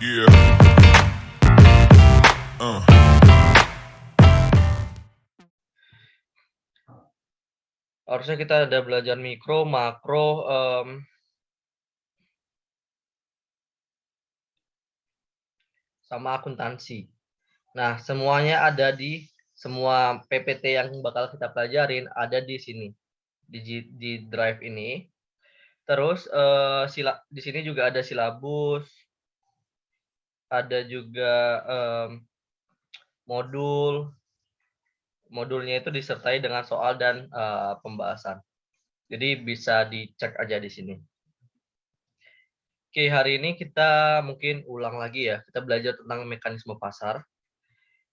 Yeah. Harusnya kita ada belajar mikro, makro, sama akuntansi. Nah, semuanya ada di semua PPT yang bakal kita pelajarin ada di sini, di drive ini. Terus di sini juga ada silabus, ada juga modul. Modulnya itu disertai dengan soal dan pembahasan. Jadi bisa dicek aja di sini. Oke, hari ini kita mungkin ulang lagi ya. Kita belajar tentang mekanisme pasar.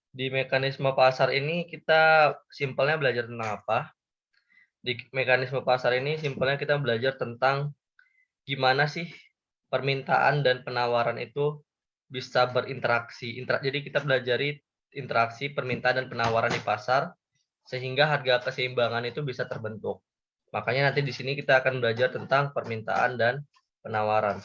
Di mekanisme pasar ini kita simpelnya belajar tentang apa? Di mekanisme pasar ini simpelnya kita belajar tentang gimana sih permintaan dan penawaran itu bisa berinteraksi. Jadi kita belajari interaksi permintaan dan penawaran di pasar sehingga harga keseimbangan itu bisa terbentuk. Makanya nanti di sini kita akan belajar tentang permintaan dan penawaran.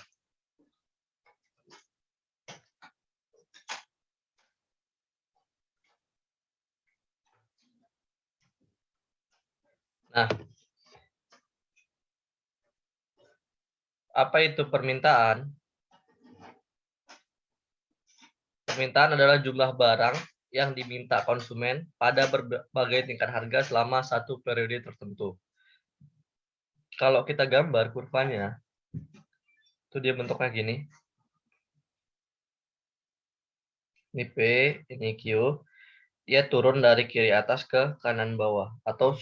Nah, apa itu permintaan? Permintaan adalah jumlah barang yang diminta konsumen pada berbagai tingkat harga selama satu periode tertentu. Kalau kita gambar kurvanya, itu dia bentuknya gini. Ini P, ini Q. Dia turun dari kiri atas ke kanan bawah atau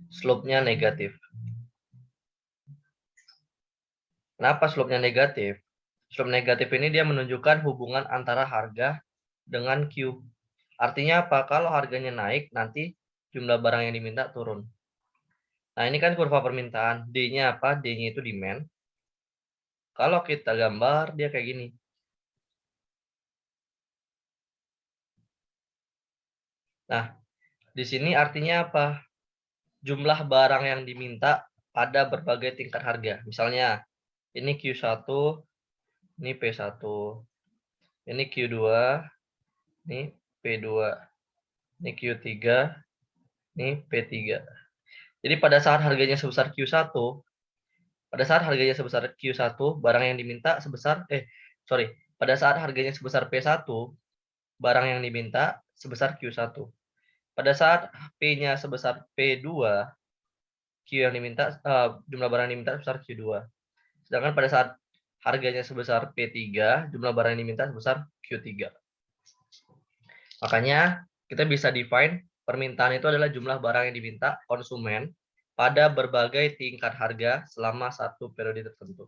slope-nya negatif. Kenapa slope-nya negatif? Slope negatif ini dia menunjukkan hubungan antara harga dengan Q. Artinya apa? Kalau harganya naik, nanti jumlah barang yang diminta turun. Nah, ini kan kurva permintaan. D-nya apa? D-nya itu demand. Kalau kita gambar, dia kayak gini. Nah, di sini artinya apa? Jumlah barang yang diminta pada berbagai tingkat harga. Misalnya, ini Q1, ini P1, ini Q2, ini P2, ini Q3, ini P3. Jadi pada saat harganya sebesar Q1, barang yang diminta sebesar pada saat harganya sebesar P1, barang yang diminta sebesar Q1. Pada saat P-nya sebesar P2, jumlah barang yang diminta sebesar Q2. Sedangkan pada saat harganya sebesar P3, jumlah barang yang diminta sebesar Q3. Makanya kita bisa define permintaan itu adalah jumlah barang yang diminta konsumen pada berbagai tingkat harga selama satu periode tertentu.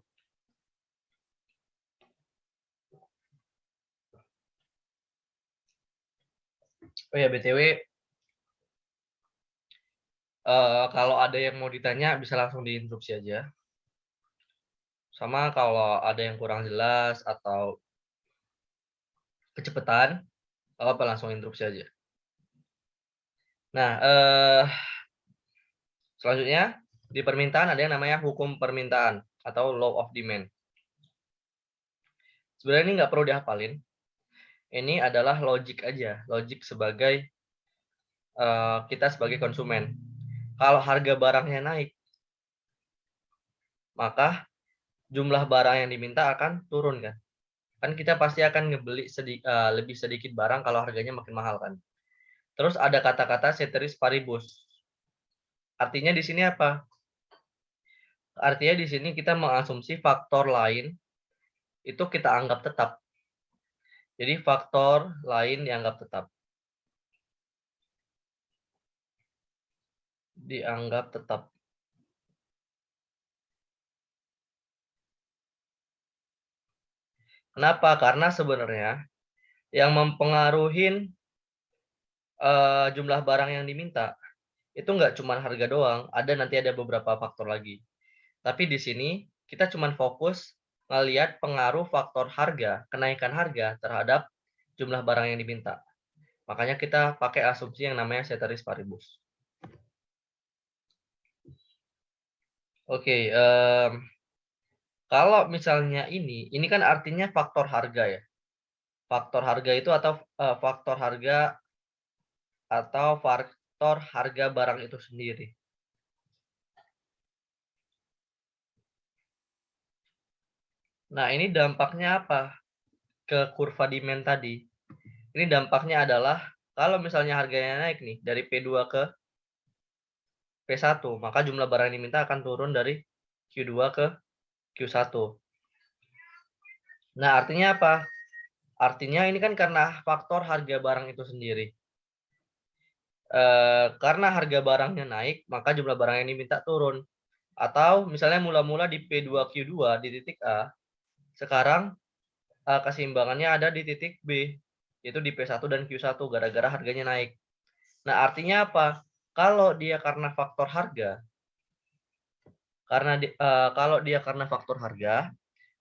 Oh ya, BTW, kalau ada yang mau ditanya bisa langsung diinstruksi aja. Sama kalau ada yang kurang jelas atau kecepatan, apa langsung instruksi aja. Nah, selanjutnya di permintaan ada yang namanya hukum permintaan atau law of demand. Sebenarnya ini nggak perlu dihafalin. Ini adalah logik aja, logik sebagai kita sebagai konsumen. Kalau harga barangnya naik, maka jumlah barang yang diminta akan turun kan? Kan kita pasti akan ngebeli lebih sedikit barang kalau harganya makin mahal kan? Terus ada kata-kata ceteris paribus. Artinya di sini apa? Artinya di sini kita mengasumsi faktor lain itu kita anggap tetap. Jadi faktor lain dianggap tetap. Dianggap tetap. Kenapa? Karena sebenarnya yang mempengaruhi jumlah barang yang diminta itu nggak cuma harga doang, nanti ada beberapa faktor lagi. Tapi di sini kita cuma fokus ngelihat pengaruh faktor harga, kenaikan harga terhadap jumlah barang yang diminta. Makanya kita pakai asumsi yang namanya ceteris paribus. Oke, kalau misalnya ini kan artinya faktor harga ya. faktor harga itu faktor harga atau faktor harga barang itu sendiri. Nah, ini dampaknya apa ke kurva demand tadi? Ini dampaknya adalah kalau misalnya harganya naik nih dari P2 ke P1, maka jumlah barang yang diminta akan turun dari Q2 ke Q1. Nah, artinya apa? Artinya ini kan karena faktor harga barang itu sendiri. Karena harga barangnya naik, maka jumlah barang yang diminta turun. Atau misalnya mula-mula di P2Q2 di titik A, sekarang keseimbangannya ada di titik B, yaitu di P1 dan Q1 gara-gara harganya naik. Nah, artinya apa? Kalau dia karena faktor harga, kalau dia karena faktor harga,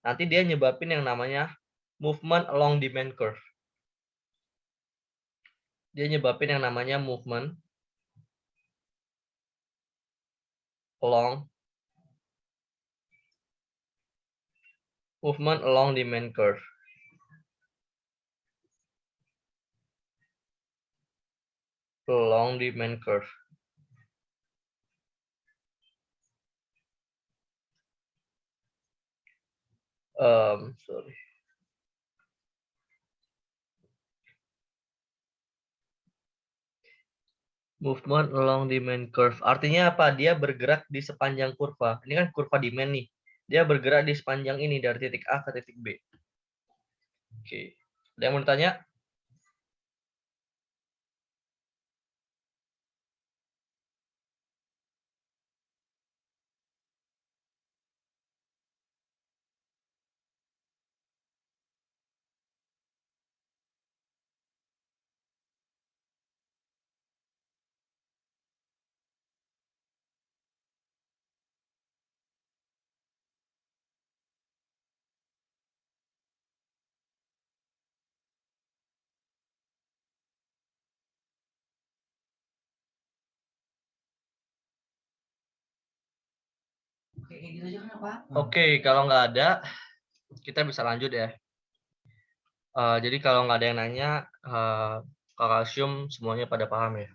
nanti dia nyebabin yang namanya movement along demand curve. Dia nyebabin yang namanya movement along demand curve. Along demand curve. Sorry. Movement along demand curve. Artinya apa? Dia bergerak di sepanjang kurva. Ini kan kurva demand nih. Dia bergerak di sepanjang ini dari titik A ke titik B. Oke. Ada yang mau tanya? Oke, kalau nggak ada, kita bisa lanjut ya. Jadi kalau nggak ada yang nanya, Kakak assume semuanya pada paham ya.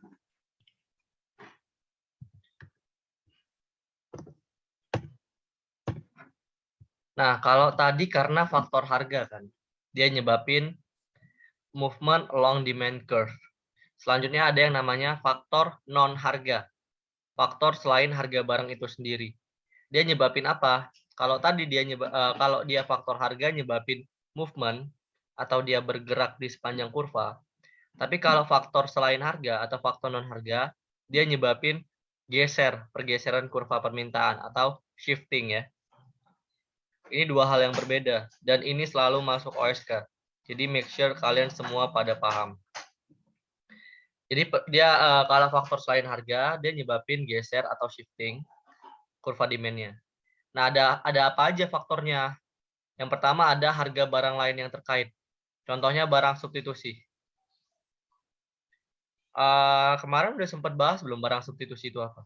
Nah, kalau tadi karena faktor harga kan, dia nyebabin movement along demand curve. Selanjutnya ada yang namanya faktor non harga, faktor selain harga barang itu sendiri. Dia nyebabin apa? Kalau tadi kalau dia faktor harga nyebabin movement atau dia bergerak di sepanjang kurva. Tapi kalau faktor selain harga atau faktor non harga, dia nyebabin pergeseran kurva permintaan atau shifting ya. Ini dua hal yang berbeda dan ini selalu masuk OSK. Jadi make sure kalian semua pada paham. Jadi dia kalau faktor selain harga dia nyebabin geser atau shifting kurva demand-nya. Nah, ada apa aja faktornya? Yang pertama ada harga barang lain yang terkait. Contohnya barang substitusi. Kemarin udah sempat bahas belum barang substitusi itu apa?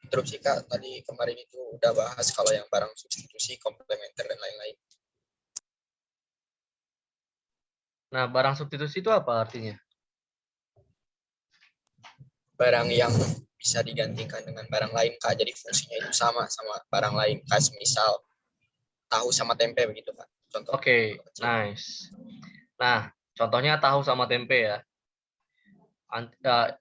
Interupsi Kak, tadi kemarin itu udah bahas kalau yang barang substitusi, komplementer, dan lain-lain. Nah, barang substitusi itu apa artinya? Barang yang bisa digantikan dengan barang lain Kak, jadi fungsinya itu sama barang lain Kak, misal tahu sama tempe begitu Kak. Contoh. Oke, nice. Nah, contohnya tahu sama tempe ya.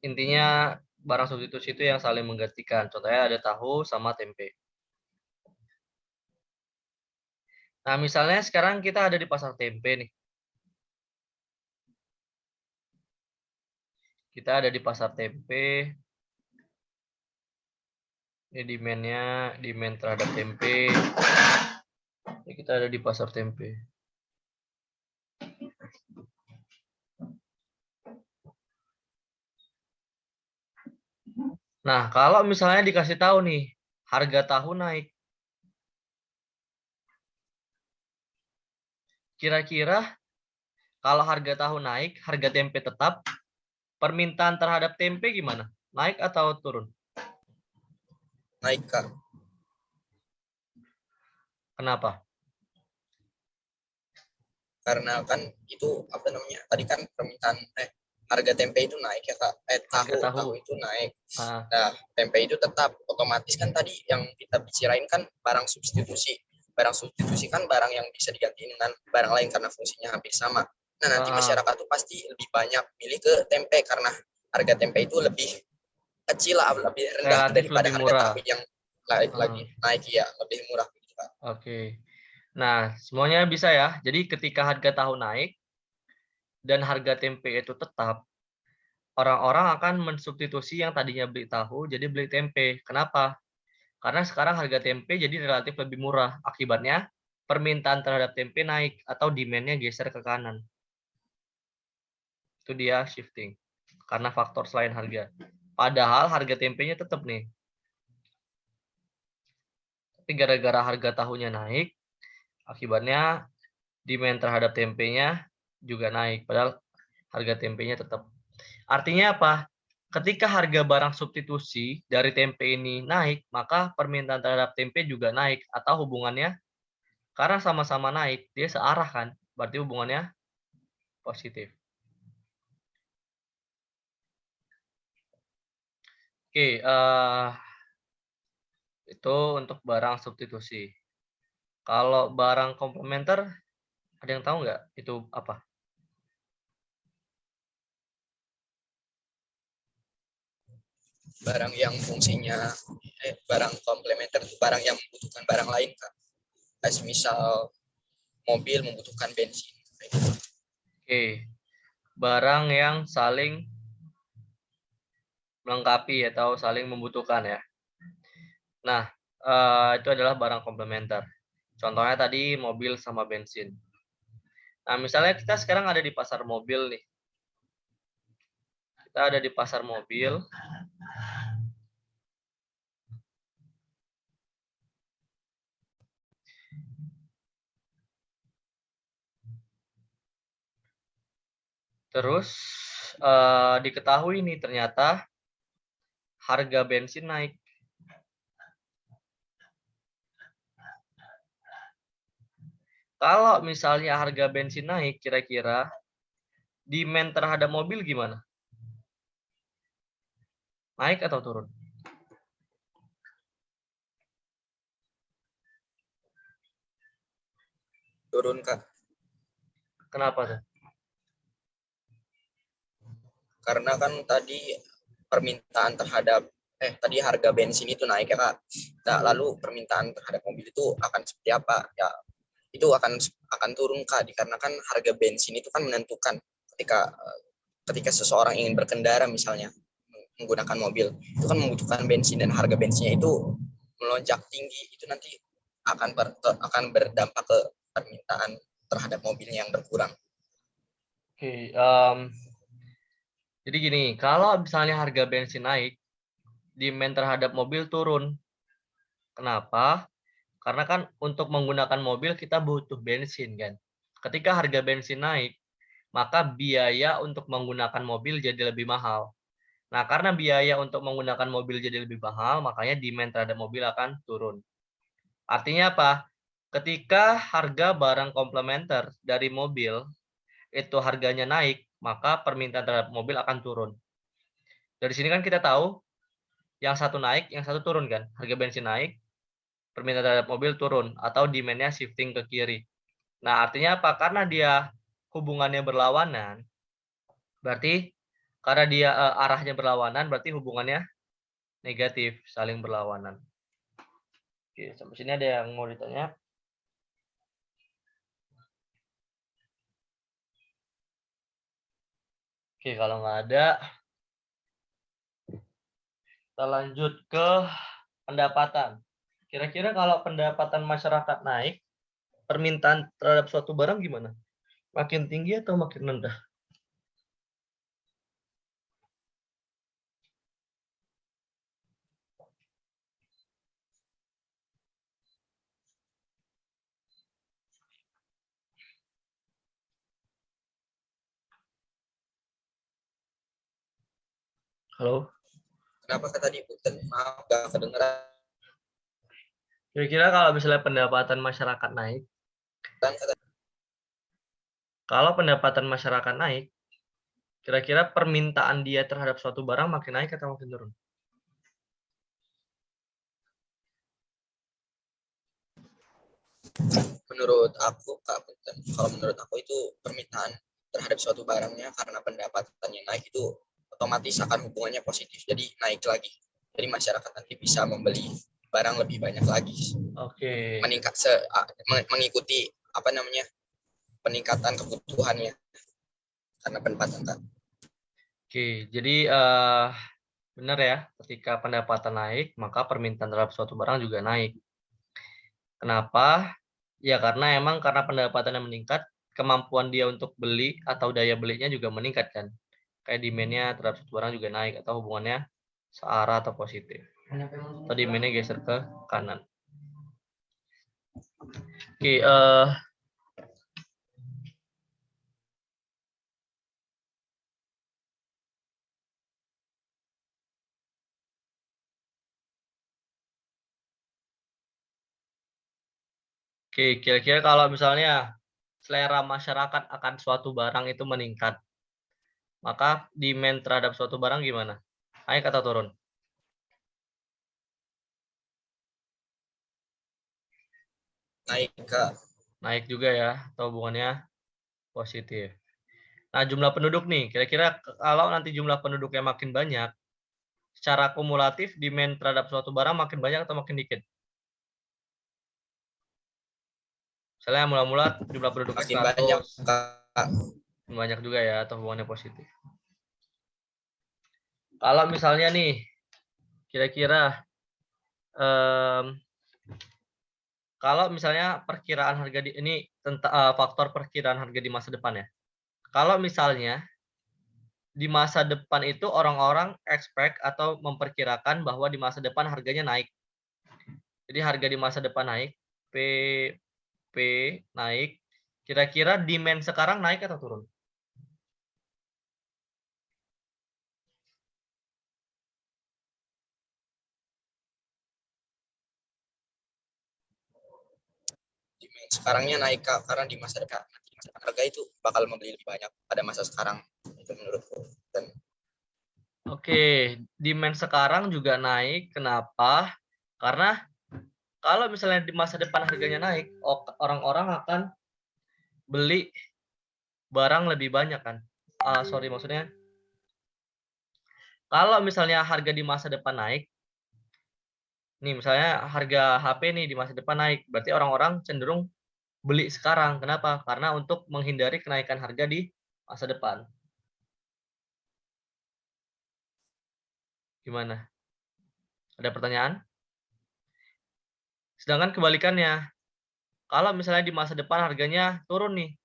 Intinya barang substitusi itu yang saling menggantikan. Contohnya ada tahu sama tempe. Nah, misalnya sekarang kita ada di pasar tempe nih. Kita ada di pasar tempe. Ini demand terhadap tempe. Ini kita ada di pasar tempe. Nah, kalau misalnya dikasih tahu nih, harga tahu naik. Kira-kira kalau harga tahu naik, harga tempe tetap, permintaan terhadap tempe gimana? Naik atau turun? Naik Kak. Kenapa? karena kan itu apa namanya, tadi kan permintaan harga tempe itu naik ya Kak, Harga tahu tahu. itu naik. Ah, Nah, tempe itu tetap otomatis kan tadi yang kita bicarain kan barang substitusi. Barang substitusi kan barang yang bisa diganti dengan barang lain karena fungsinya hampir sama. Nah, nanti ah, masyarakat tuh pasti lebih banyak milih ke tempe karena harga tempe itu lebih kecil lah, lebih rendah relatif daripada lebih harga murah. tahu yang lagi Ah, naik ya, lebih murah gitu Kak. oke. Nah, semuanya bisa ya. Jadi ketika harga tahu naik dan harga tempe itu tetap, orang-orang akan mensubstitusi yang tadinya beli tahu jadi beli tempe. Kenapa? Karena sekarang harga tempe jadi relatif lebih murah. Akibatnya permintaan terhadap tempe naik atau demand-nya geser ke kanan. Itu dia shifting. Karena faktor selain harga. Padahal harga tempenya tetap nih. Tapi gara-gara harga tahunya naik, akibatnya demand terhadap tempenya juga naik. Padahal harga tempenya tetap. Artinya apa? Ketika harga barang substitusi dari tempe ini naik, maka permintaan terhadap tempe juga naik. Atau hubungannya, karena sama-sama naik, dia searah kan? Berarti hubungannya positif. Oke, itu untuk barang substitusi. Kalau barang komplementer, ada yang tahu nggak itu apa? Barang yang fungsinya barang komplementer itu barang yang membutuhkan barang lain Kak. Kayak misal mobil membutuhkan bensin. Oke, barang yang saling melengkapi atau saling membutuhkan ya. Nah, itu adalah barang komplementer. Contohnya tadi mobil sama bensin. Nah, misalnya kita sekarang ada di pasar mobil nih. Kita ada di pasar mobil. Terus diketahui nih ternyata harga bensin naik. Kalau misalnya harga bensin naik, kira-kira demand terhadap mobil gimana? Naik atau turun? Turun Kak. Kenapa tuh? Karena kan tadi permintaan terhadap tadi harga bensin itu naik ya Kak. Nah, lalu permintaan terhadap mobil itu akan seperti apa? Ya, itu akan turun Kak, dikarenakan harga bensin itu kan menentukan ketika ketika seseorang ingin berkendara misalnya menggunakan mobil, itu kan membutuhkan bensin dan harga bensinnya itu melonjak tinggi, itu nanti akan berdampak ke permintaan terhadap mobilnya yang berkurang. Oke, jadi gini, kalau misalnya harga bensin naik, demand terhadap mobil turun. Kenapa? Karena kan untuk menggunakan mobil kita butuh bensin kan. Ketika harga bensin naik, maka biaya untuk menggunakan mobil jadi lebih mahal. Nah, karena biaya untuk menggunakan mobil jadi lebih mahal, makanya demand terhadap mobil akan turun. Artinya apa? Ketika harga barang komplementer dari mobil itu harganya naik, maka permintaan terhadap mobil akan turun. Dari sini kan kita tahu yang satu naik, yang satu turun kan. Harga bensin naik, permintaan terhadap mobil turun atau demand-nya shifting ke kiri. Nah, artinya apa? Karena dia hubungannya berlawanan, berarti karena dia arahnya berlawanan, berarti hubungannya negatif, saling berlawanan. Oke, sampai sini ada yang mau ditanya? Oke, kalau nggak ada, kita lanjut ke pendapatan. Kira-kira kalau pendapatan masyarakat naik, permintaan terhadap suatu barang gimana? Makin tinggi atau makin rendah? Halo? Kenapa Kak tadi Punten? Maaf gak kedengeran Kira-kira kalau misalnya pendapatan masyarakat naik, Kak. Kalau pendapatan masyarakat naik, kira-kira permintaan dia terhadap suatu barang makin naik atau makin turun? Menurut aku, Kak, kalau menurut aku itu permintaan terhadap suatu barangnya karena pendapatannya naik itu otomatis akan hubungannya positif. Jadi naik lagi. Jadi masyarakat nanti bisa membeli barang lebih banyak lagi. Oke. Meningkat mengikuti apa namanya peningkatan kebutuhannya karena pendapatan, Kak. Oke, jadi benar ya, ketika pendapatan naik, maka permintaan terhadap suatu barang juga naik. Kenapa? Ya karena emang karena pendapatannya meningkat, kemampuan dia untuk beli atau daya belinya juga meningkat kan. Kayak demand-nya terhadap suatu barang juga naik atau hubungannya searah atau positif. Atau demand-nya geser ke kanan. Oke, kira-kira kalau misalnya selera masyarakat akan suatu barang itu meningkat, maka demand terhadap suatu barang gimana? Naik atau turun? Naik, Kak. Naik juga ya, atau hubungannya positif. Nah, jumlah penduduk nih, kira-kira kalau nanti jumlah penduduknya makin banyak, secara kumulatif demand terhadap suatu barang makin banyak atau makin dikit? Misalnya mula-mula jumlah penduduknya Makin banyak, 100, Kak. banyak juga ya, atau hubungannya positif. Kalau misalnya nih, kira-kira kalau misalnya perkiraan harga ini tentang faktor perkiraan harga di masa depan ya. Kalau misalnya di masa depan itu orang-orang expect atau memperkirakan bahwa di masa depan harganya naik. Jadi harga di masa depan naik, P P naik. Kira-kira demand sekarang naik atau turun? Sekarangnya naik, Kak, karena di masa depan harga itu bakal membeli lebih banyak pada masa sekarang. Itu menurutku. Dan Oke, demand sekarang juga naik. Kenapa? Karena kalau misalnya di masa depan harganya naik, orang-orang akan beli barang lebih banyak kan. Sorry, maksudnya kalau misalnya harga di masa depan naik, nih misalnya harga HP nih di masa depan naik, berarti orang-orang cenderung beli sekarang. Kenapa? Karena untuk menghindari kenaikan harga di masa depan. Gimana? Ada pertanyaan? Sedangkan kebalikannya, kalau misalnya di masa depan harganya turun nih,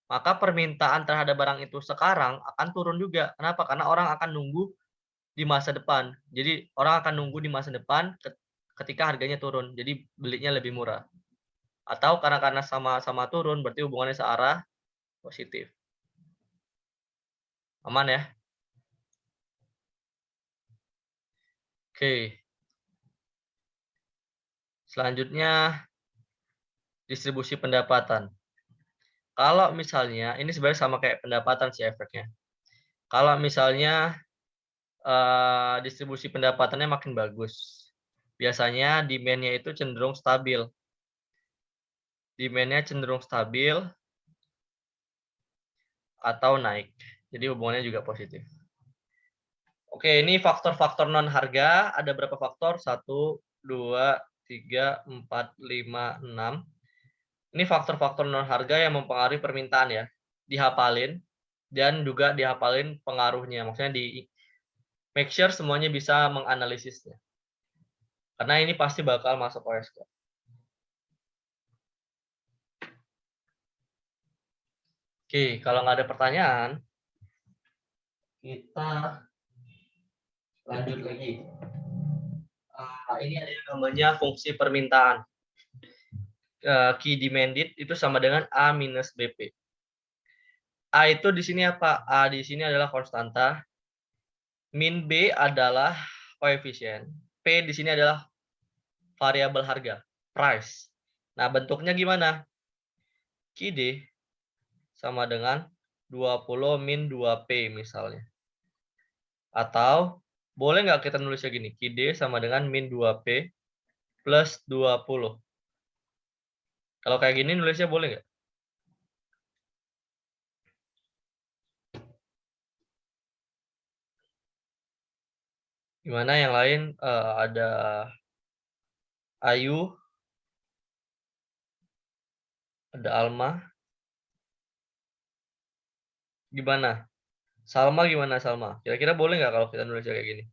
maka permintaan terhadap barang itu sekarang akan turun juga. Kenapa? Karena orang akan nunggu di masa depan. Jadi orang akan nunggu di masa depan ketika harganya turun. Jadi belinya lebih murah. Atau karena sama-sama turun berarti hubungannya searah positif. Aman ya? Oke. Selanjutnya distribusi pendapatan. Kalau misalnya ini sebenarnya sama kayak pendapatan sih efeknya. Kalau misalnya distribusi pendapatannya makin bagus, biasanya demand-nya itu cenderung stabil. Demand-nya cenderung stabil atau naik. Jadi hubungannya juga positif. Oke, ini faktor-faktor non harga. Ada berapa faktor? 1, 2, 3, 4, 5, 6. Ini faktor-faktor non harga yang mempengaruhi permintaan ya. Dihafalin dan juga dihafalin pengaruhnya. Maksudnya di make sure semuanya bisa menganalisisnya. Karena ini pasti bakal masuk OSK. Oke, kalau nggak ada pertanyaan, kita lanjut lagi. Ini ada yang namanya fungsi permintaan. Key demanded itu sama dengan A minus BP. A itu di sini apa? A di sini adalah konstanta. Min B adalah koefisien. P di sini adalah variabel harga, price. Nah, bentuknya gimana? QD sama dengan 20 min 2P misalnya. Atau boleh nggak kita nulisnya gini, QD sama dengan min 2P plus 20. Kalau kayak gini nulisnya boleh nggak? Gimana yang lain? Ada Ayu, ada Alma. Gimana? Salma gimana Salma? Kira-kira boleh nggak kalau kita nulisnya kayak gini?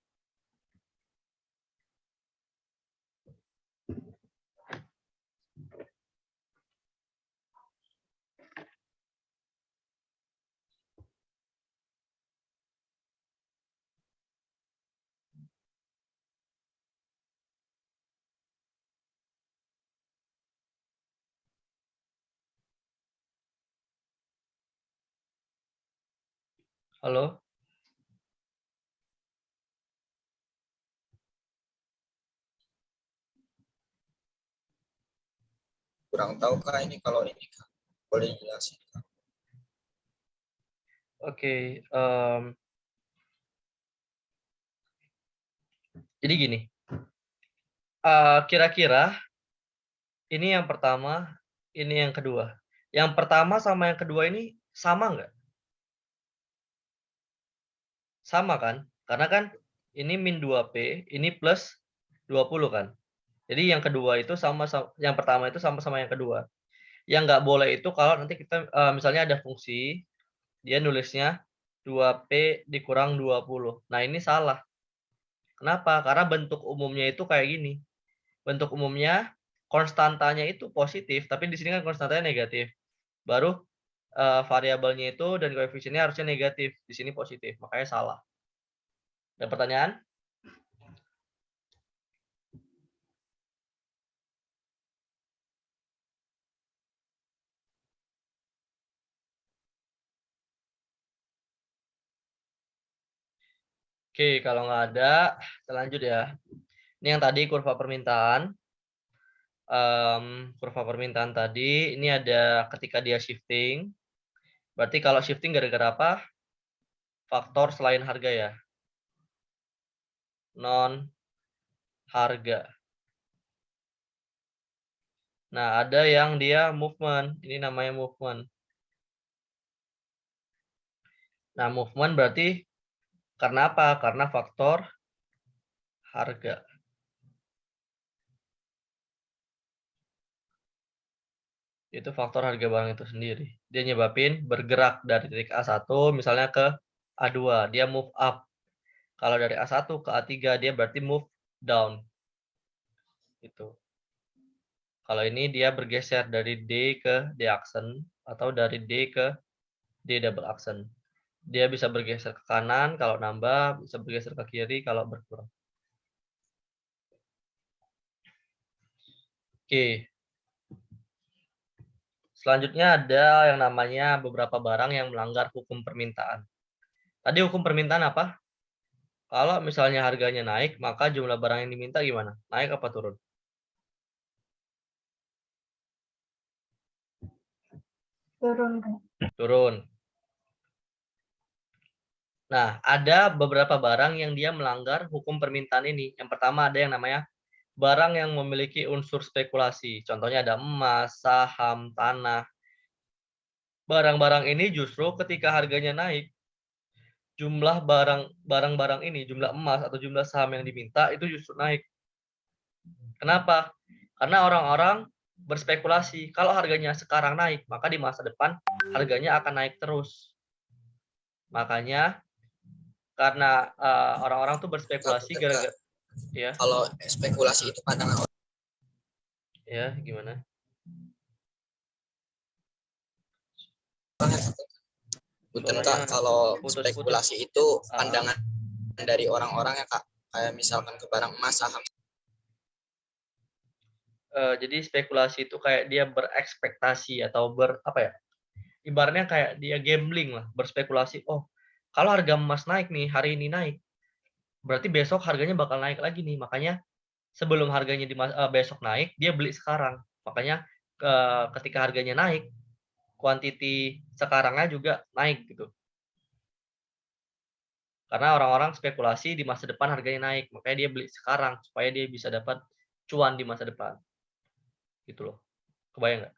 Halo? Kurang tahu Kak ini kalau ini Kak. Boleh jelasin Kak? Oke. Jadi gini. Kira-kira ini yang pertama, ini yang kedua. Yang pertama sama yang kedua ini sama nggak? Sama kan? Karena kan ini min 2P, ini plus 20 kan? Jadi yang kedua itu yang pertama itu sama-sama yang kedua. Yang nggak boleh itu kalau nanti kita misalnya ada fungsi, dia nulisnya 2P dikurang 20. Nah ini salah. Kenapa? Karena bentuk umumnya itu kayak gini. Bentuk umumnya konstantanya itu positif, tapi di sini kan konstantanya negatif. Baru variabelnya itu dan koefisiennya harusnya negatif, di sini positif, makanya salah. Ada pertanyaan? Oke, kalau nggak ada, kita lanjut ya. Ini yang tadi kurva permintaan. Kurva permintaan tadi, ini ada ketika dia shifting. Berarti kalau shifting gara-gara apa? Faktor selain harga ya. Non harga. Nah, ada yang dia movement. Ini namanya movement. Nah, movement berarti karena apa? Karena faktor harga. Itu faktor harga barang itu sendiri. Dia nyebabin bergerak dari titik A1 misalnya ke A2. Dia move up. Kalau dari A1 ke A3 dia berarti move down. Itu. Kalau ini dia bergeser dari D ke D aksen atau dari D ke D double aksen. Dia bisa bergeser ke kanan kalau nambah, bisa bergeser ke kiri kalau berkurang. Oke. Selanjutnya ada yang namanya beberapa barang yang melanggar hukum permintaan. Tadi hukum permintaan apa? Kalau misalnya harganya naik, maka jumlah barang yang diminta gimana? Naik apa turun? Turun. Turun. Nah, ada beberapa barang yang dia melanggar hukum permintaan ini. Yang pertama ada yang namanya barang yang memiliki unsur spekulasi. Contohnya ada emas, saham, tanah. Barang-barang ini justru ketika harganya naik, jumlah barang-barang ini, jumlah emas atau jumlah saham yang diminta itu justru naik. Kenapa? Karena orang-orang berspekulasi. Kalau harganya sekarang naik, maka di masa depan harganya akan naik terus. Makanya karena orang-orang tuh berspekulasi gara-gara ya. Kalau spekulasi itu pandangan orang. Ya, gimana? Bukan Kak, kalau putus-putus. spekulasi itu pandangan dari orang-orang ya Kak. Kayak misalkan ke barang emas, saham. Jadi spekulasi itu kayak dia berekspektasi atau apa ya? Ibaratnya kayak dia gambling lah, berspekulasi. Oh, kalau harga emas naik nih, hari ini naik, berarti besok harganya bakal naik lagi nih. Makanya sebelum harganya besok naik, dia beli sekarang. Makanya ketika harganya naik, quantity sekarangnya juga naik gitu. Karena orang-orang spekulasi di masa depan harganya naik, makanya dia beli sekarang supaya dia bisa dapat cuan di masa depan. Gitu loh. Kebayang nggak?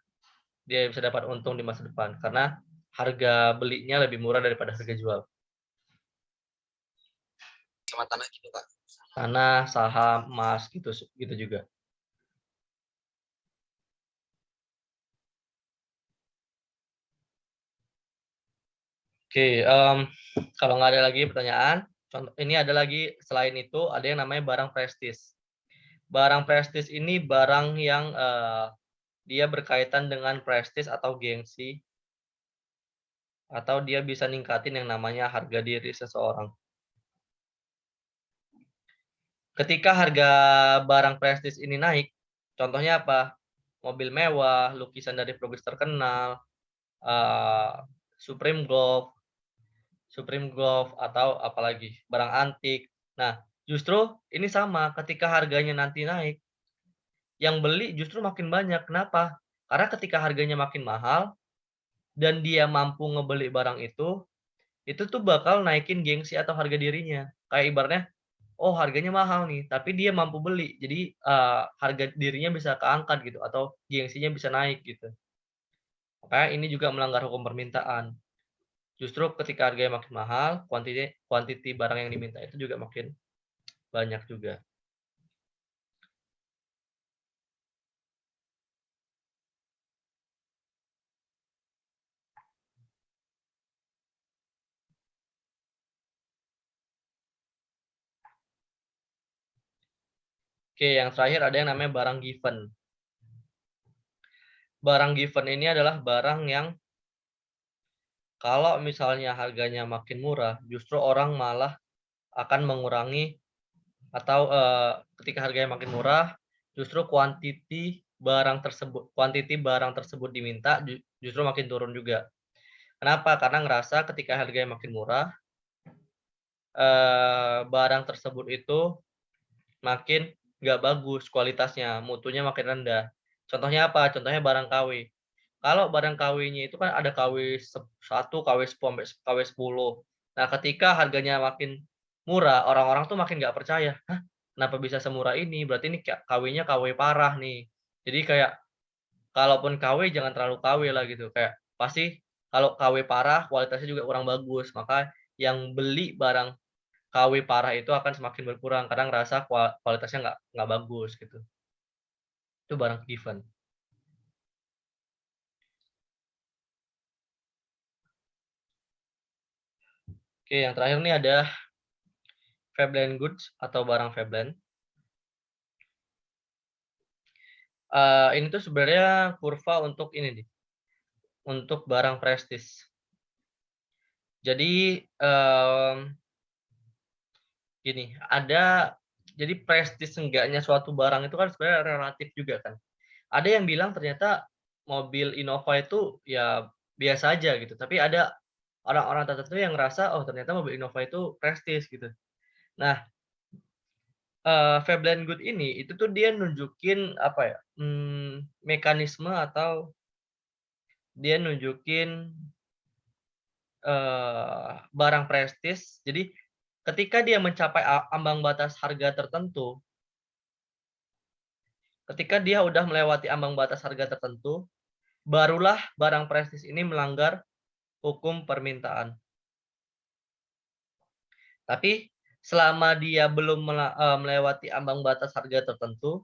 Dia bisa dapat untung di masa depan karena harga belinya lebih murah daripada harga jual. Sama tanah gitu Kak. Tanah, saham, emas gitu gitu juga. Oke, kalau nggak ada lagi pertanyaan, contoh ini ada lagi selain itu ada yang namanya barang prestis. Barang prestis ini barang yang dia berkaitan dengan prestis atau gengsi, atau dia bisa ningkatin yang namanya harga diri seseorang. Ketika harga barang prestis ini naik, contohnya apa? Mobil mewah, lukisan dari pelukis terkenal, Supreme Golf atau apalagi barang antik. Nah, justru ini sama, ketika harganya nanti naik, yang beli justru makin banyak. Kenapa? Karena ketika harganya makin mahal dan dia mampu ngebeli barang itu tuh bakal naikin gengsi atau harga dirinya. Kayak ibaratnya, oh harganya mahal nih, tapi dia mampu beli. Jadi harga dirinya bisa keangkat gitu atau gengsinya bisa naik gitu. Makanya ini juga melanggar hukum permintaan. Justru ketika harganya makin mahal, kuantiti barang yang diminta itu juga makin banyak juga. Oke, yang terakhir ada yang namanya barang given. Barang given ini adalah barang yang kalau misalnya harganya makin murah, justru orang malah akan mengurangi atau ketika harganya makin murah, justru kuantiti barang tersebut diminta justru makin turun juga. Kenapa? Karena ngerasa ketika harganya makin murah, barang tersebut itu makin nggak bagus kualitasnya, mutunya makin rendah. Contohnya apa? Contohnya barang KW. Kalau barang KW-nya itu kan ada KW 1, KW 10, sampai KW 10. Nah, ketika harganya makin murah, orang-orang tuh makin nggak percaya. Hah, kenapa bisa semurah ini? Berarti ini KW-nya KW parah nih. Jadi kayak kalaupun KW jangan terlalu KW lah gitu. Kayak pasti kalau KW parah kualitasnya juga kurang bagus. Maka yang beli barang KW parah itu akan semakin berkurang karena ngerasa kualitasnya nggak bagus gitu. Itu barang given. Oke, yang terakhir nih ada Veblen goods atau barang Veblen. Ini tuh sebenarnya kurva untuk ini nih, untuk barang prestis. Jadi gini, jadi prestis enggaknya suatu barang itu kan sebenarnya relatif juga kan. Ada yang bilang ternyata mobil Innova itu ya biasa aja gitu, tapi ada orang-orang tertentu yang ngerasa oh ternyata mobil Innova itu prestis gitu. Nah, Veblen Good ini itu tuh dia nunjukin apa ya? Mekanisme atau dia nunjukin barang prestis. Jadi ketika dia mencapai ambang batas harga tertentu, ketika dia udah melewati ambang batas harga tertentu, barulah barang prestis ini melanggar hukum permintaan. Tapi selama dia belum melewati ambang batas harga tertentu,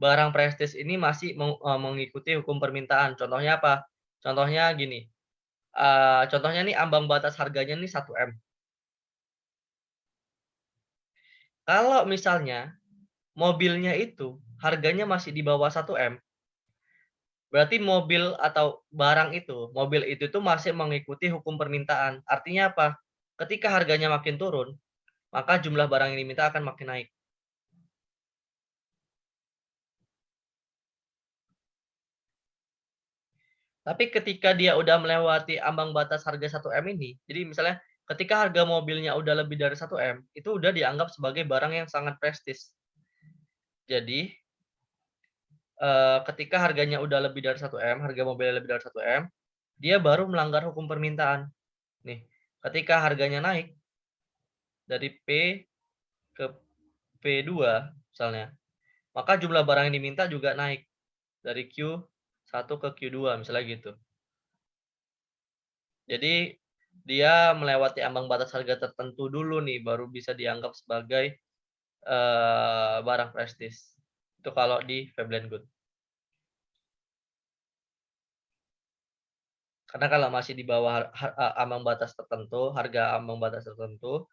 barang prestis ini masih mengikuti hukum permintaan. Contohnya apa? Contohnya gini. Contohnya nih ambang batas harganya nih 1M. Kalau misalnya mobilnya itu harganya masih di bawah 1M, berarti mobil itu tuh masih mengikuti hukum permintaan. Artinya apa? Ketika harganya makin turun, maka jumlah barang yang diminta akan makin naik. Tapi ketika dia udah melewati ambang batas harga 1M ini, jadi misalnya ketika harga mobilnya udah lebih dari 1M, itu udah dianggap sebagai barang yang sangat prestis. Jadi ketika harganya udah lebih dari 1M, harga mobilnya lebih dari 1M, dia baru melanggar hukum permintaan. Nih, ketika harganya naik dari P ke P2 misalnya, maka jumlah barang yang diminta juga naik dari Q1 ke Q2 misalnya gitu. Jadi dia melewati ambang batas harga tertentu dulu nih baru bisa dianggap sebagai barang prestis. Itu kalau di Veblen Good. Karena kalau masih di bawah ambang batas tertentu, harga ambang batas tertentu,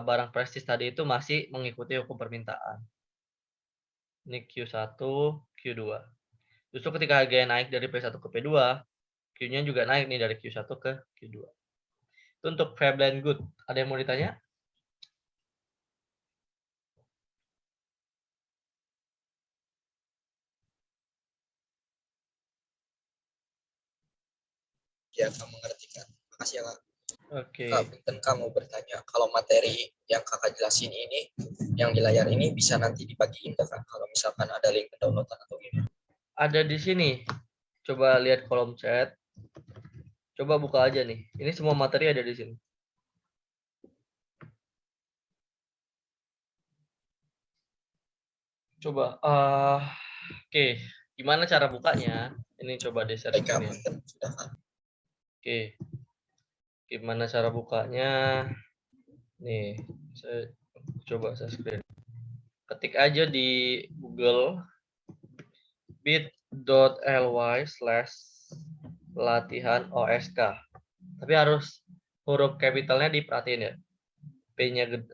barang prestis tadi itu masih mengikuti hukum permintaan. Ini Q1, Q2. Justru ketika harganya naik dari P1 ke P2, Q-nya juga naik nih dari Q1 ke Q2. Itu untuk Veblen Good. Ada yang mau ditanya? Ya, kamu mengerti kan. Makasih ya, Kak. Oke. Kak, punten kamu bertanya, kalau materi yang kakak jelasin ini, yang di layar ini bisa nanti dibagiin ke Kak, kalau misalkan ada link downloadan atau gimana? Ada di sini. Coba lihat kolom chat. Coba buka aja nih. Ini semua materi ada di sini. Coba. Oke. Gimana cara bukanya? Ini coba di share Baik, Kak, screen. punten. Sudah, Kak. Oke. Gimana cara bukanya? Nih, saya coba share screen. Ketik aja di Google bit.ly/latihan OSK. Tapi harus huruf kapitalnya diperhatiin ya.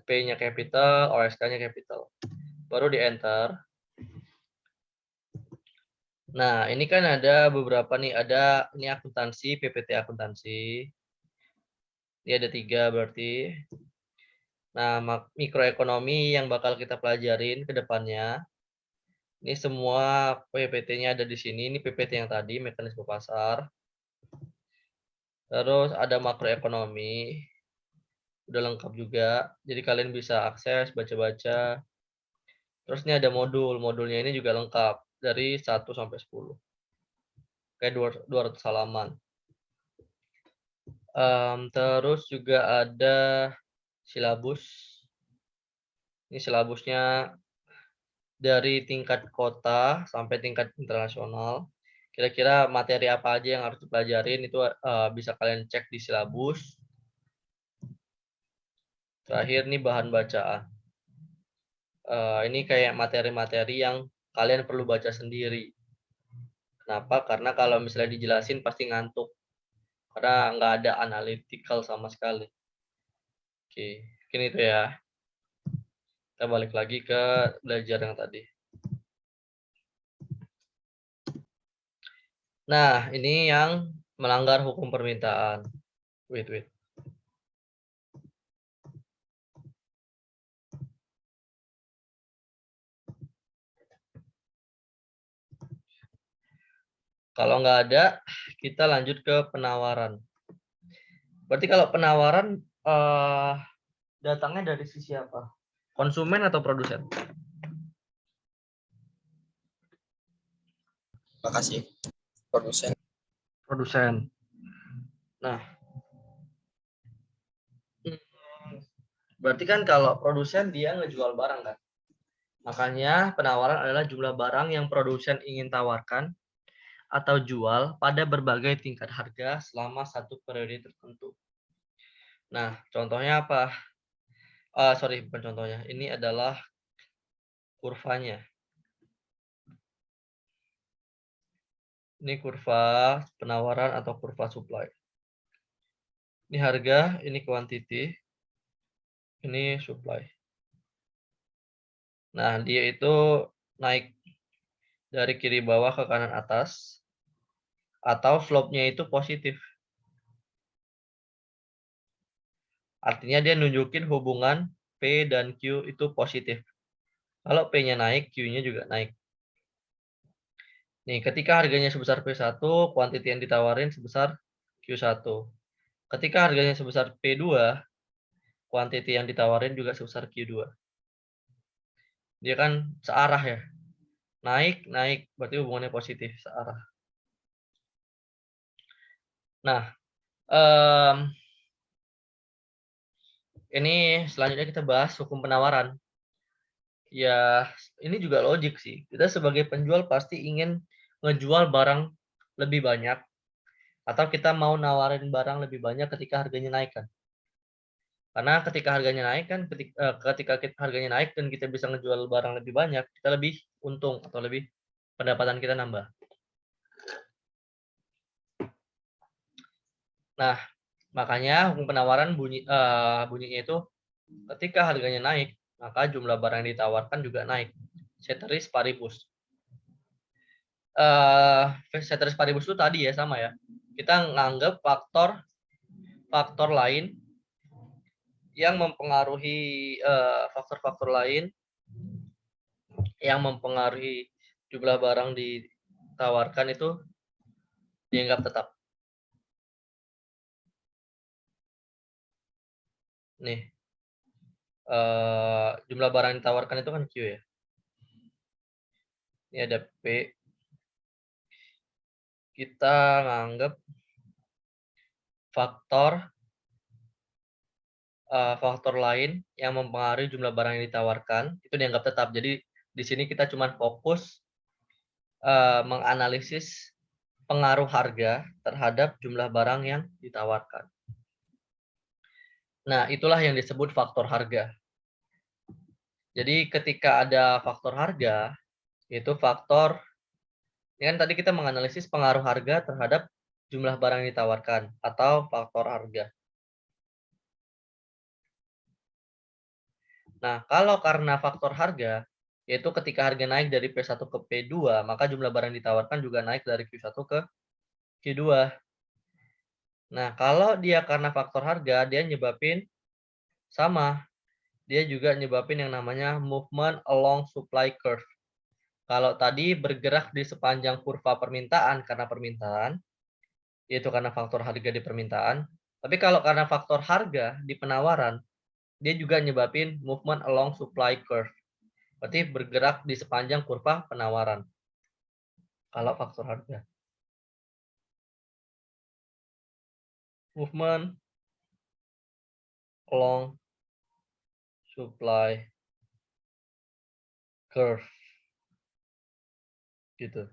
P-nya capital, OSK-nya capital. Baru di enter. Nah, ini kan ada beberapa nih. Ada ini akuntansi, PPT akuntansi. Ini ada 3 berarti. Nah, mikroekonomi yang bakal kita pelajarin ke depannya. Ini semua PPT-nya ada di sini. Ini PPT yang tadi, mekanisme pasar. Terus ada makroekonomi. Udah lengkap juga. Jadi kalian bisa akses, baca-baca. Terus ini ada modul. Modulnya ini juga lengkap. Dari 1 sampai 10. Kayak 200 halaman. Terus juga ada silabus. Ini silabusnya dari tingkat kota sampai tingkat internasional. Kira-kira materi apa aja yang harus dipelajarin itu bisa kalian cek di silabus. Terakhir nih bahan bacaan. Ini kayak materi-materi yang kalian perlu baca sendiri. Kenapa? Karena kalau misalnya dijelasin pasti ngantuk. Karena nggak ada analytical sama sekali. Oke, mungkin itu ya. Kita balik lagi ke belajar yang tadi. Nah, ini yang melanggar hukum permintaan. Wait. Kalau nggak ada, kita lanjut ke penawaran. Berarti kalau penawaran datangnya dari sisi apa? Konsumen atau produsen? Makasih, produsen. Produsen. Nah, berarti kan kalau produsen dia ngejual barang kan? Makanya penawaran adalah jumlah barang yang produsen ingin tawarkan atau jual pada berbagai tingkat harga selama satu periode tertentu. Nah, contohnya apa? Sorry, bukan contohnya. Ini adalah kurvanya. Ini kurva penawaran atau kurva supply. Ini harga, ini quantity, ini supply. Nah, dia itu naik dari kiri bawah ke kanan atas, atau slope-nya itu positif. Artinya dia nunjukin hubungan P dan Q itu positif. Kalau P-nya naik, Q-nya juga naik. Nih, ketika harganya sebesar P1, kuantiti yang ditawarin sebesar Q1. Ketika harganya sebesar P2, kuantiti yang ditawarin juga sebesar Q2. Dia kan searah ya. Naik, berarti hubungannya positif, searah. Nah, ini selanjutnya kita bahas hukum penawaran. Ya, ini juga logik sih. Kita sebagai penjual pasti ingin ngejual barang lebih banyak, atau kita mau nawarin barang lebih banyak ketika harganya naik kan. Karena ketika harganya naik kan, ketika harganya naik dan kita bisa ngejual barang lebih banyak, kita lebih untung atau lebih pendapatan kita nambah. Nah, makanya hukum penawaran bunyinya itu ketika harganya naik, maka jumlah barang yang ditawarkan juga naik. Ceteris paribus. Ceteris paribus itu tadi ya sama ya. Kita nganggap faktor lain yang mempengaruhi faktor-faktor lain yang mempengaruhi jumlah barang ditawarkan itu dianggap tetap. Nih, jumlah barang yang ditawarkan itu kan Q ya. Ini ada P. Kita nganggap faktor lain yang mempengaruhi jumlah barang yang ditawarkan itu dianggap tetap. Jadi di sini kita cuma fokus menganalisis pengaruh harga terhadap jumlah barang yang ditawarkan. Nah, itulah yang disebut faktor harga. Jadi ketika ada faktor harga, itu faktor, ini kan tadi kita menganalisis pengaruh harga terhadap jumlah barang yang ditawarkan atau faktor harga. Nah, kalau karena faktor harga, yaitu ketika harga naik dari P1 ke P2, maka jumlah barang yang ditawarkan juga naik dari Q1 ke Q2. Nah, kalau dia karena faktor harga, dia nyebabin sama. Dia juga nyebabin yang namanya movement along supply curve. Kalau tadi bergerak di sepanjang kurva permintaan karena permintaan, yaitu karena faktor harga di permintaan. Tapi kalau karena faktor harga di penawaran, dia juga nyebabin movement along supply curve. Berarti bergerak di sepanjang kurva penawaran. Kalau faktor harga. Movement along supply curve. Gitu.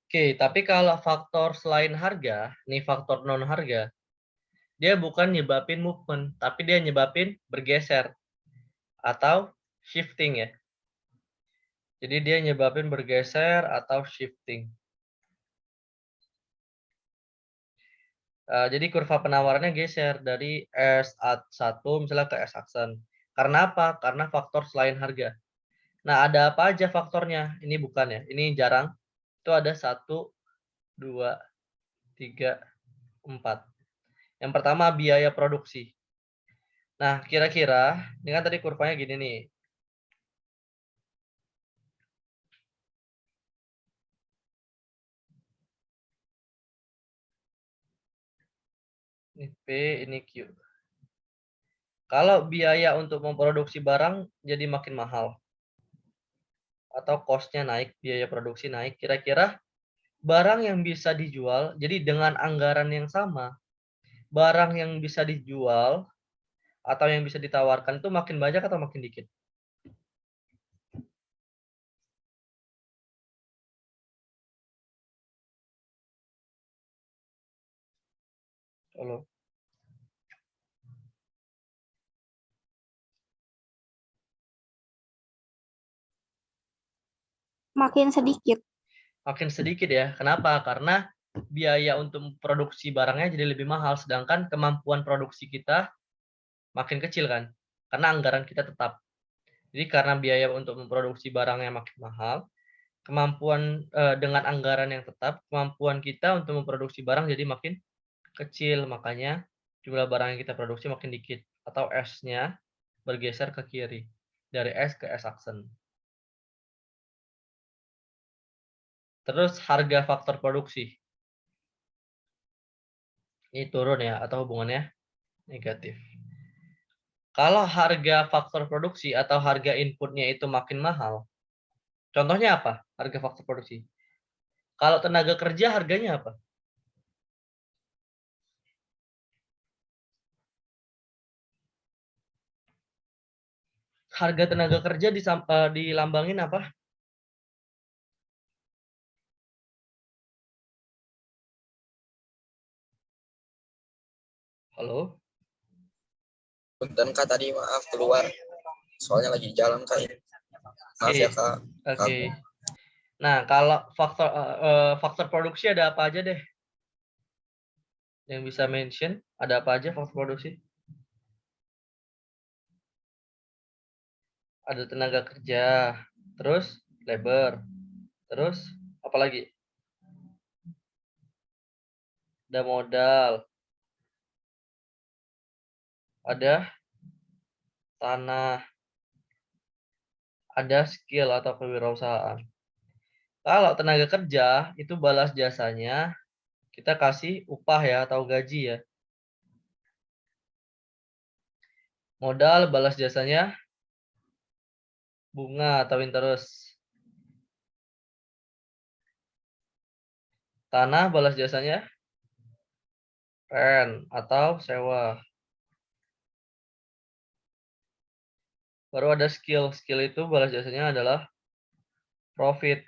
Oke, tapi kalau faktor selain harga, nih faktor non harga, dia bukan nyebabin movement, tapi dia nyebabin bergeser atau shifting ya. Jadi dia nyebabin bergeser atau shifting. Jadi kurva penawarannya geser dari S1 misalnya ke S-aksen. Karena apa? Karena faktor selain harga. Nah, ada apa aja faktornya? Ini bukan ya, ini jarang. Itu ada 1, 2, 3, 4. Yang pertama biaya produksi. Nah, kira-kira, ini kan tadi kurvanya gini nih. Ini P, ini Q. Kalau biaya untuk memproduksi barang jadi makin mahal, atau cost-nya naik, biaya produksi naik, kira-kira barang yang bisa dijual, jadi dengan anggaran yang sama, barang yang bisa dijual atau yang bisa ditawarkan itu makin banyak atau makin dikit? Halo. Makin sedikit. Makin sedikit ya. Kenapa? Karena biaya untuk produksi barangnya jadi lebih mahal, sedangkan kemampuan produksi kita makin kecil kan. Karena anggaran kita tetap. Jadi karena biaya untuk memproduksi barangnya makin mahal, dengan anggaran yang tetap, kemampuan kita untuk memproduksi barang jadi makin kecil, makanya jumlah barang yang kita produksi makin dikit atau S-nya bergeser ke kiri dari S ke S aksen. Terus harga faktor produksi. Ini turun ya atau hubungannya negatif. Kalau harga faktor produksi atau harga inputnya itu makin mahal, contohnya apa? Harga faktor produksi. Kalau tenaga kerja harganya apa? Harga tenaga kerja dilambangin apa? Halo? Punten Kak, tadi maaf keluar. Soalnya lagi jalan Kak ini. Maaf Oke. ya Kak. Oke. Nah, kalau faktor produksi ada apa aja deh? Yang bisa mention, ada apa aja faktor produksi? Ada tenaga kerja, terus labor, terus apa lagi? Ada modal, ada tanah, ada skill atau kewirausahaan. Kalau tenaga kerja itu balas jasanya kita kasih upah ya atau gaji ya. Modal balas jasanya bunga atau interest. Tanah balas jasanya rent atau sewa. Baru ada skill. Skill itu balas jasanya adalah profit.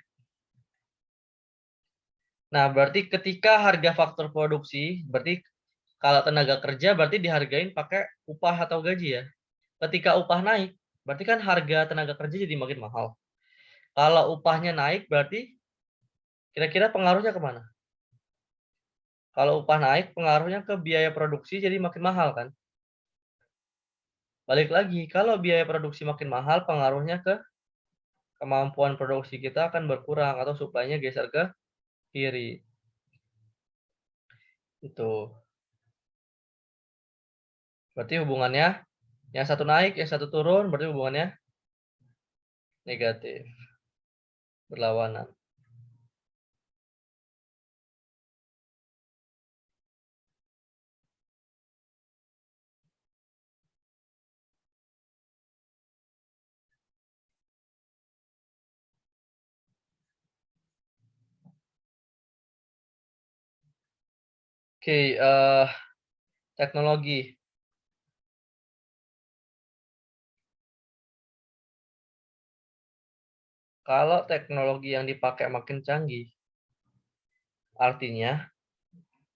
Nah, berarti ketika harga faktor produksi, berarti kalau tenaga kerja berarti dihargain pakai upah atau gaji ya. Ketika upah naik, berarti kan harga tenaga kerja jadi makin mahal. Kalau upahnya naik, berarti kira-kira pengaruhnya kemana? Kalau upah naik, pengaruhnya ke biaya produksi jadi makin mahal kan? Balik lagi, kalau biaya produksi makin mahal, pengaruhnya ke kemampuan produksi kita akan berkurang atau suplainya geser ke kiri. Itu. Berarti hubungannya yang satu naik, yang satu turun, berarti hubungannya negatif. Berlawanan. Oke, teknologi. Kalau teknologi yang dipakai makin canggih, artinya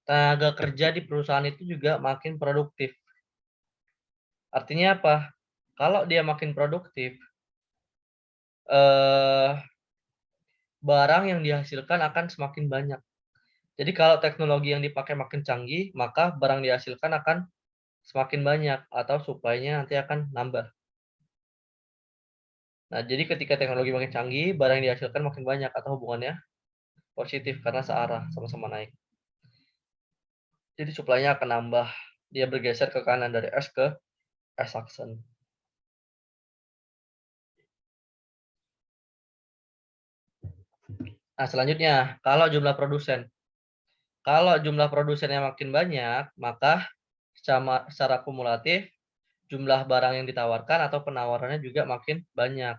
tenaga kerja di perusahaan itu juga makin produktif. Artinya apa? Kalau dia makin produktif, eh, barang yang dihasilkan akan semakin banyak. Jadi kalau teknologi yang dipakai makin canggih, maka barang dihasilkan akan semakin banyak atau supply-nya nanti akan nambah. Nah, jadi ketika teknologi makin canggih, barang yang dihasilkan makin banyak atau hubungannya positif karena searah, sama-sama naik. Jadi supply-nya akan nambah. Dia bergeser ke kanan dari S ke S aksen. Nah, selanjutnya, kalau jumlah produsen. Kalau jumlah produsennya makin banyak, maka secara kumulatif jumlah barang yang ditawarkan atau penawarannya juga makin banyak.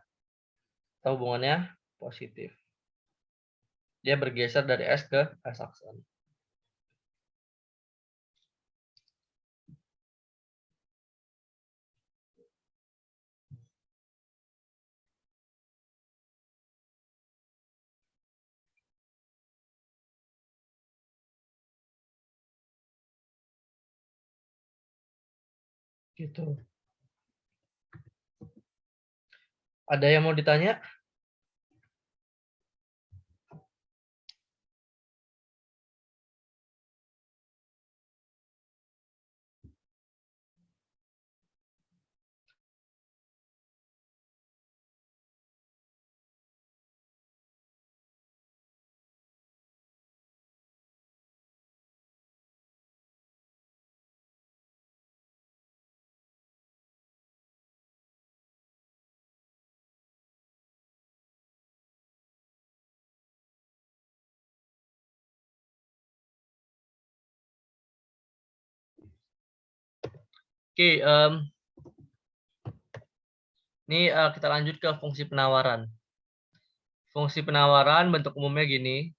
Atau hubungannya positif. Dia bergeser dari S ke S aksen. Gitu. Ada yang mau ditanya? Oke, ini kita lanjut ke fungsi penawaran. Fungsi penawaran bentuk umumnya gini.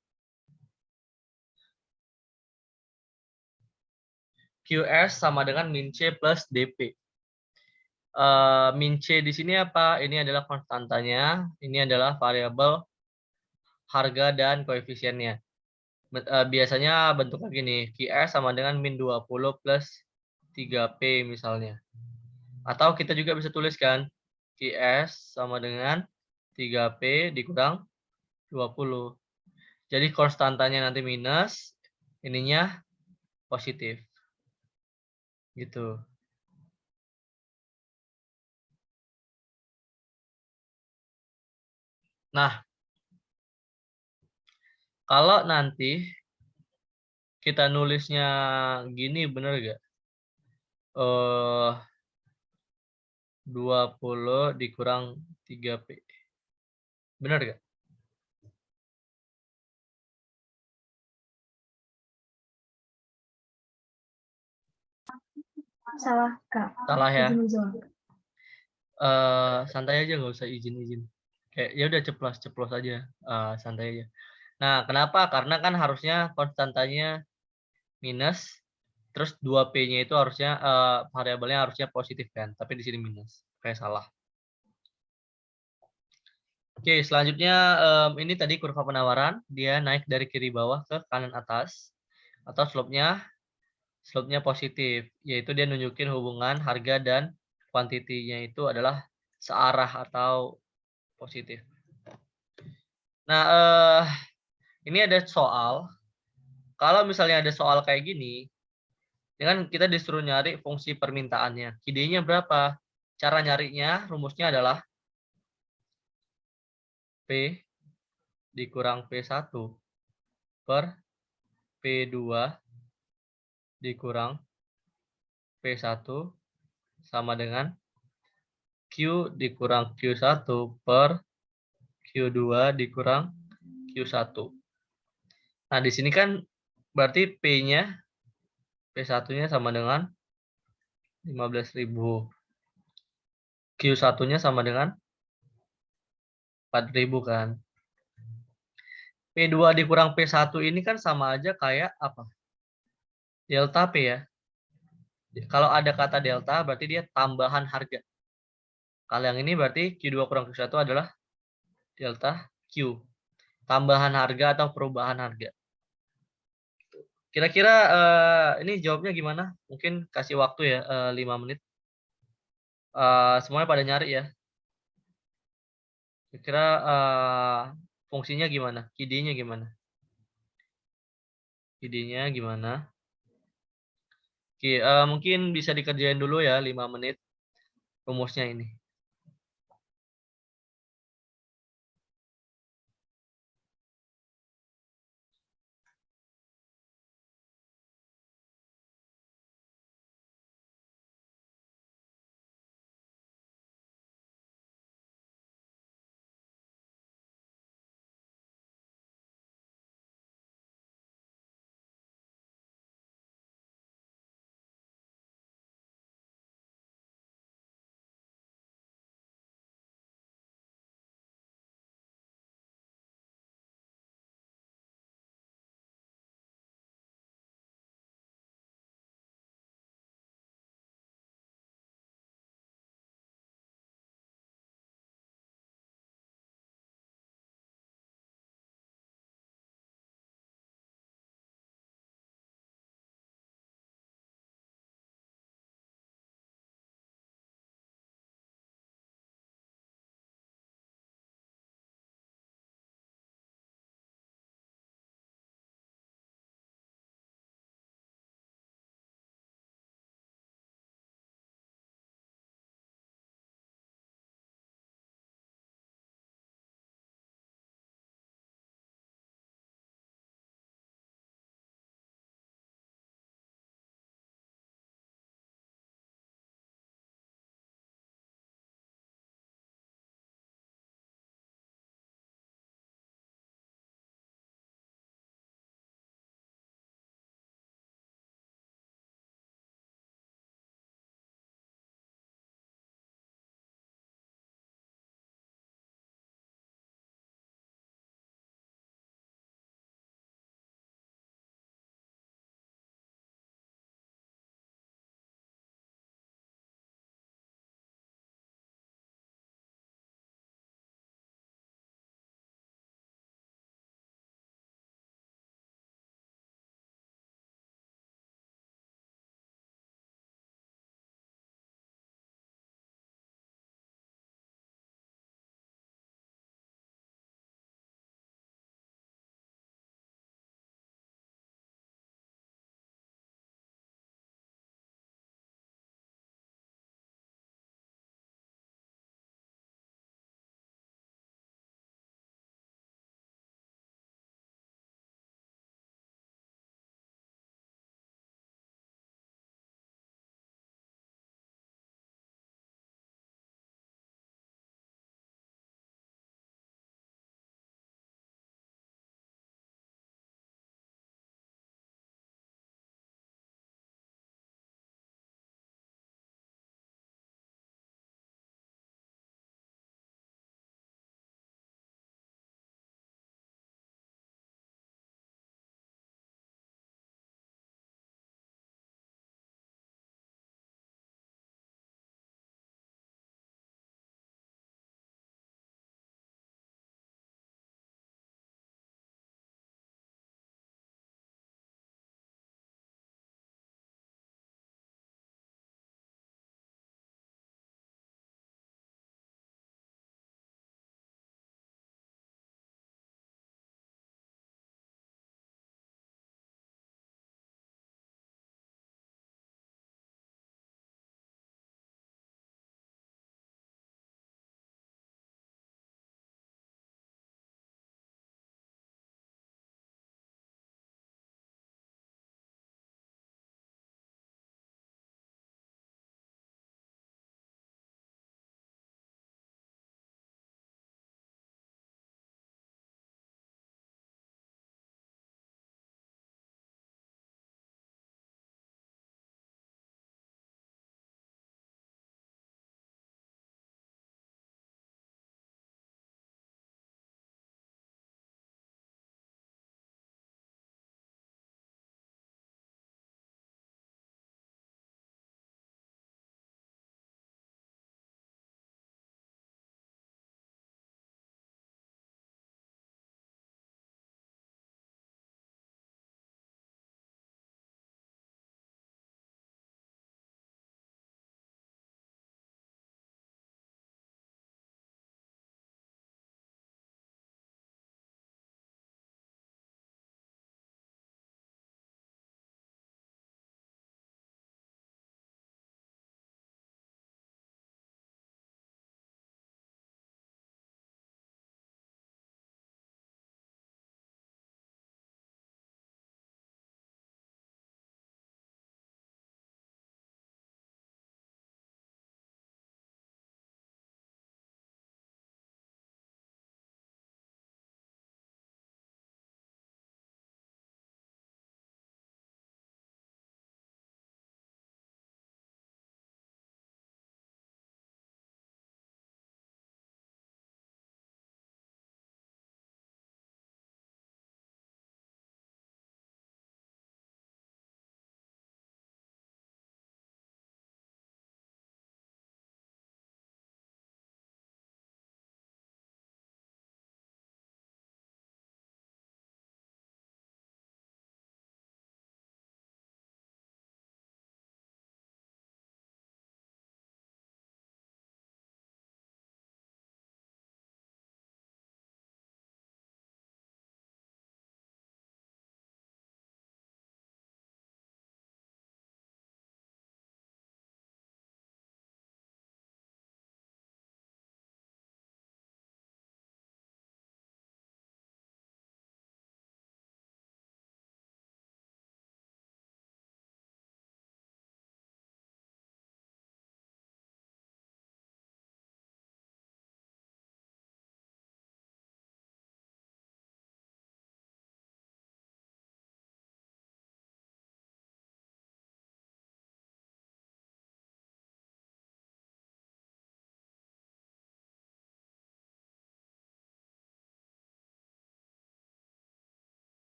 QS sama dengan min C plus DP. Min C di sini apa? Ini adalah konstantanya. Ini adalah variabel harga dan koefisiennya. Biasanya bentuknya gini. QS sama dengan min 20 plus 3P misalnya. Atau kita juga bisa tuliskan QS sama dengan 3P dikurang 20. Jadi konstantanya nanti minus, ininya positif. Gitu. Nah, kalau nanti kita nulisnya gini, bener gak? 20 dikurang 3P. Bener gak? Salah, Kak. Salah ya? Izin jawab. Santai aja, nggak usah izin-izin. Kayak ya udah ceplos aja, santai aja. Nah, kenapa? Karena kan harusnya konstantanya minus, terus 2P-nya itu harusnya variabelnya harusnya positif kan, tapi di sini minus. Kayak salah. Oke, selanjutnya ini tadi kurva penawaran, dia naik dari kiri bawah ke kanan atas, atau slope-nya positif, yaitu dia nunjukin hubungan harga dan kuantitinya itu adalah searah atau positif. Nah, ini ada soal. Kalau misalnya ada soal kayak gini, dengan kita disuruh nyari fungsi permintaannya. Ide-nya berapa? Cara nyarinya, rumusnya adalah P dikurang P1 per P2 dikurang P1 sama dengan Q dikurang Q1 per Q2 dikurang Q1. Nah, di sini kan berarti P-nya, P1-nya sama dengan 15.000. Q1-nya sama dengan 4.000 kan. P2 dikurang P1 ini kan sama aja kayak apa? Delta P ya. Kalau ada kata delta berarti dia tambahan harga. Kalau yang ini berarti Q2 kurang Q1 adalah delta Q. Tambahan harga atau perubahan harga. Kira-kira ini jawabnya gimana? Mungkin kasih waktu ya 5 menit. Semuanya pada nyari ya. Kira-kira fungsinya gimana? Ide-nya gimana? Ide-nya gimana? Oke, mungkin bisa dikerjain dulu ya 5 menit rumusnya ini.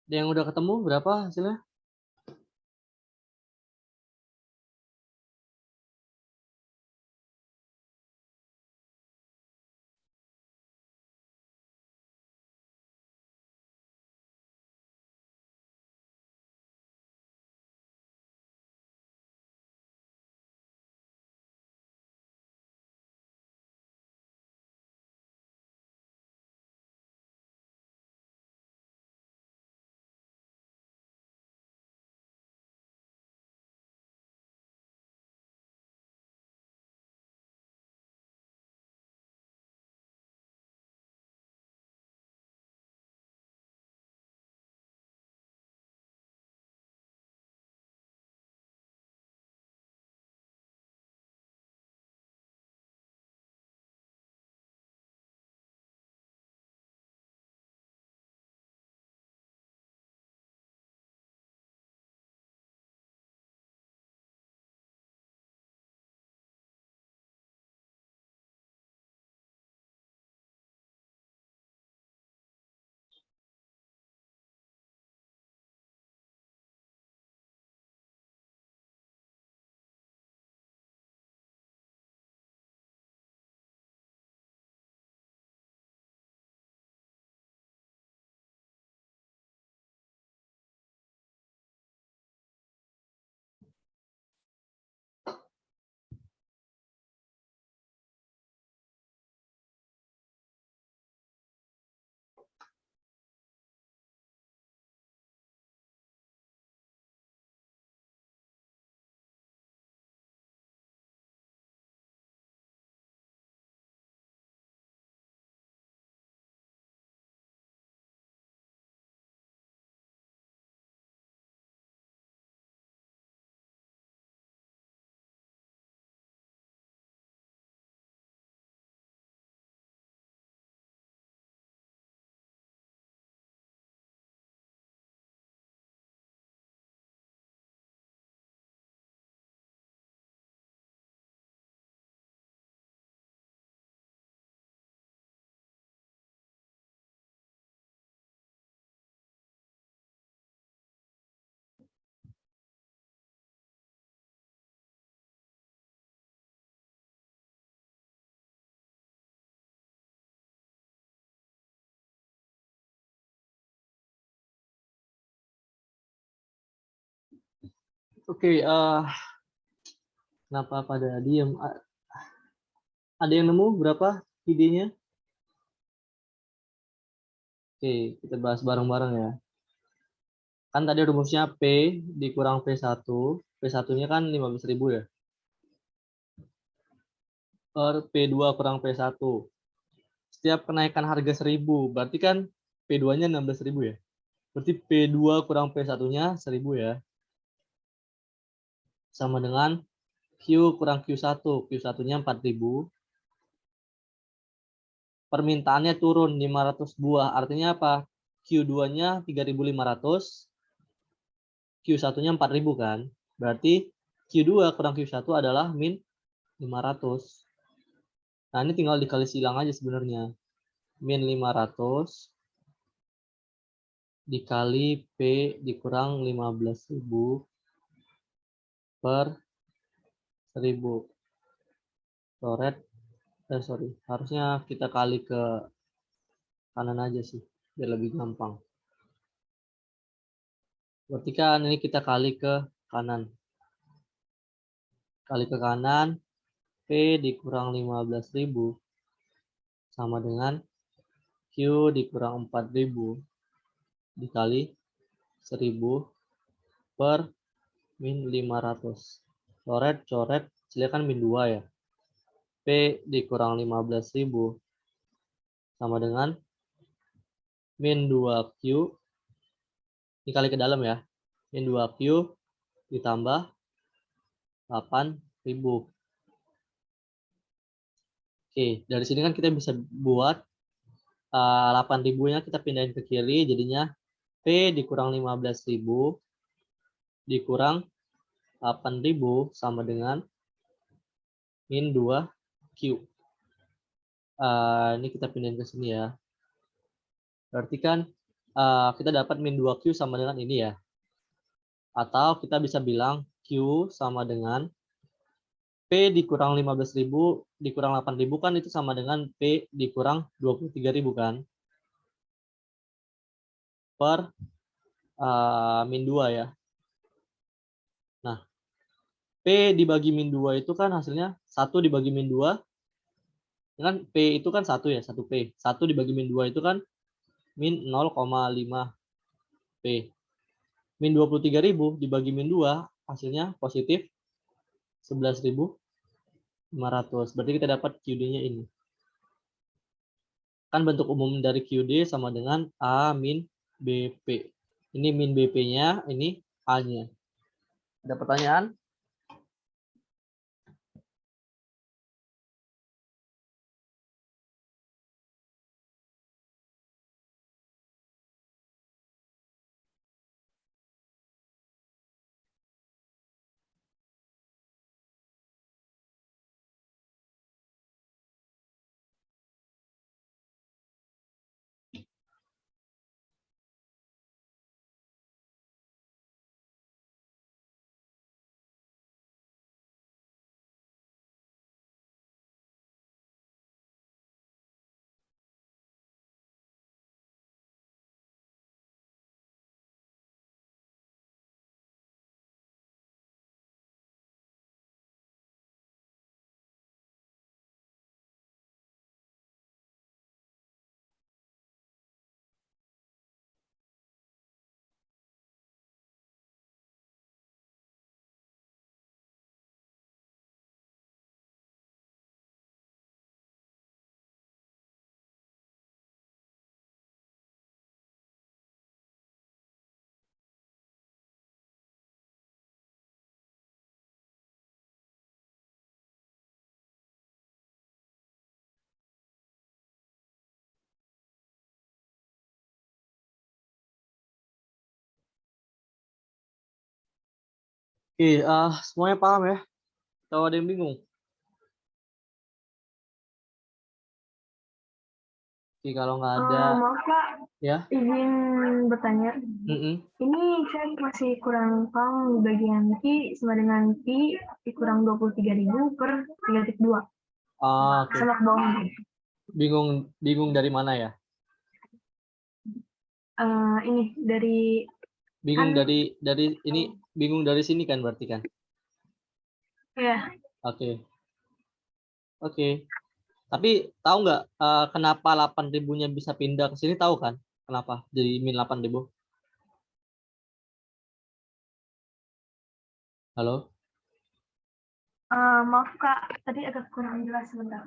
Yang udah ketemu berapa hasilnya? Oke, kenapa pada diem? Ada yang nemu berapa idenya? Oke, kita bahas bareng-bareng ya. Kan tadi rumusnya P dikurang P1. P1-nya kan 15.000 ya. Per P2 kurang P1. Setiap kenaikan harga 1.000, berarti kan P2-nya 16.000 ya. Berarti P2 kurang P1-nya 1.000 ya. Sama dengan Q kurang Q1. Q1-nya 4.000. Permintaannya turun 500 buah. Artinya apa? Q2-nya 3.500. Q1-nya 4.000 kan. Berarti Q2 kurang Q1 adalah min 500. Nah, ini tinggal dikali silang aja sebenarnya. Min 500 dikali P dikurang 15.000 per 1.000. Coret, sorry, harusnya kita kali ke kanan aja sih, biar lebih gampang. Berarti kan ini kita kali ke kanan. Kali ke kanan, P dikurang 15.000 sama dengan Q dikurang 4.000 dikali 1.000 per min 500. Coret, silakan min 2 ya. P dikurang 15.000 sama dengan min 2Q. Dikali ke dalam ya. Min 2Q ditambah 8.000. Oke, dari sini kan kita bisa buat 8.000-nya kita pindahin ke kiri, jadinya P dikurang 15.000 dikurang 8.000 sama dengan min 2Q. Ini kita pindahin ke sini ya. Berarti kan kita dapat min 2Q sama dengan ini ya. Atau kita bisa bilang Q sama dengan P dikurang 15.000 dikurang 8.000 kan itu sama dengan P dikurang 23.000 kan. Per min 2 ya. Nah, P dibagi min 2 itu kan hasilnya 1 dibagi min 2. Kan P itu kan 1 ya, 1P. 1 dibagi min 2 itu kan min 0,5 P. Min 23.000 dibagi min 2 hasilnya positif 11.500. Berarti kita dapat QD-nya ini. Kan bentuk umum dari QD sama dengan A min BP. Ini min BP-nya, ini A-nya. Ada pertanyaan? Oke, semuanya paham ya? Atau ada yang bingung? Oke, kalau nggak ada, Maaf Kak, ya. izin bertanya. Ini saya masih kurang paham di bagian Q sama dengan Pi dikurang 23.000 per 3,2. Oke. Sama ke bawah. Bingung dari mana ya? Ini dari Bingung Kan- bingung dari sini kan berarti kan? ya Oke. Oke. Tapi tahu nggak kenapa 8.000-nya bisa pindah ke sini, tahu kan? Kenapa jadi min 8.000? Halo? maaf Kak, tadi agak kurang jelas sebentar.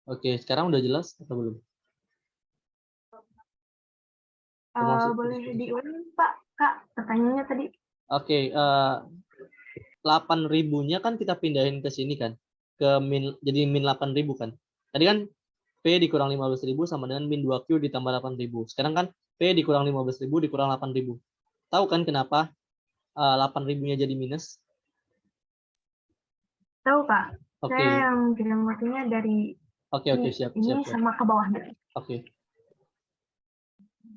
Oke, sekarang udah jelas atau belum? Termasuk Boleh diulang Pak, Kak, pertanyaannya tadi. Oke, 8.000-nya kan kita pindahin ke sini kan? Jadi min 8.000 kan? Tadi kan P dikurang 15.000 sama dengan min 2Q ditambah 8.000. Sekarang kan P dikurang 15.000 dikurang 8.000. Tahu kan kenapa 8.000-nya jadi minus? Tahu Kak, Oke. saya yang bilang artinya dari Oke, siap. ini sama ke bawah. Oke.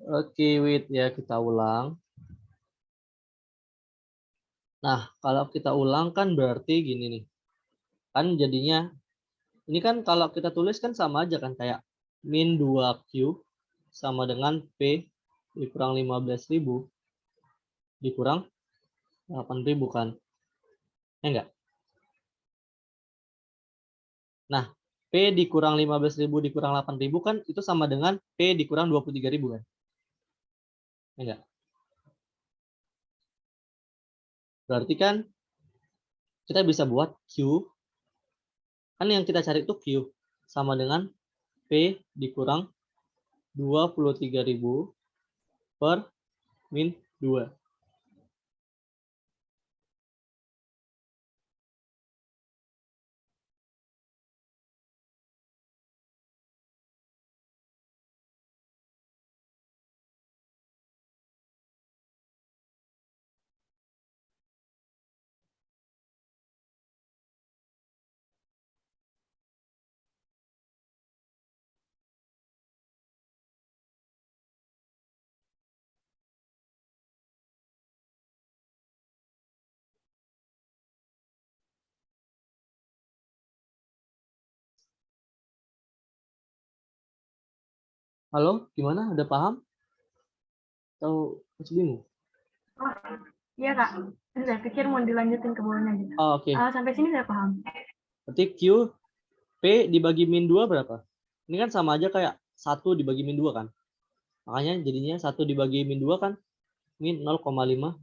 Oke, wait ya, kita ulang. Nah, kalau kita ulang kan berarti gini nih. Kan jadinya, ini kan kalau kita tulis kan sama aja kan, kayak min 2Q sama dengan P dikurang 15.000 dikurang 8.000 kan. Ya enggak? Nah, P dikurang 15.000 dikurang 8.000 kan itu sama dengan P dikurang 23.000 kan. Ya enggak? Berarti kan kita bisa buat Q, kan yang kita cari itu Q, sama dengan P dikurang 23.000 per min 2. Halo, gimana? Udah paham? Atau masih bingung? Oh, iya Kak. Saya pikir mau dilanjutin ke bawahnya gitu. Oh, oke. Sampai sini udah paham. Berarti Q, P dibagi min 2 berapa? Ini kan sama aja kayak 1 dibagi min 2 kan? Makanya jadinya 1 dibagi min 2 kan min 0,5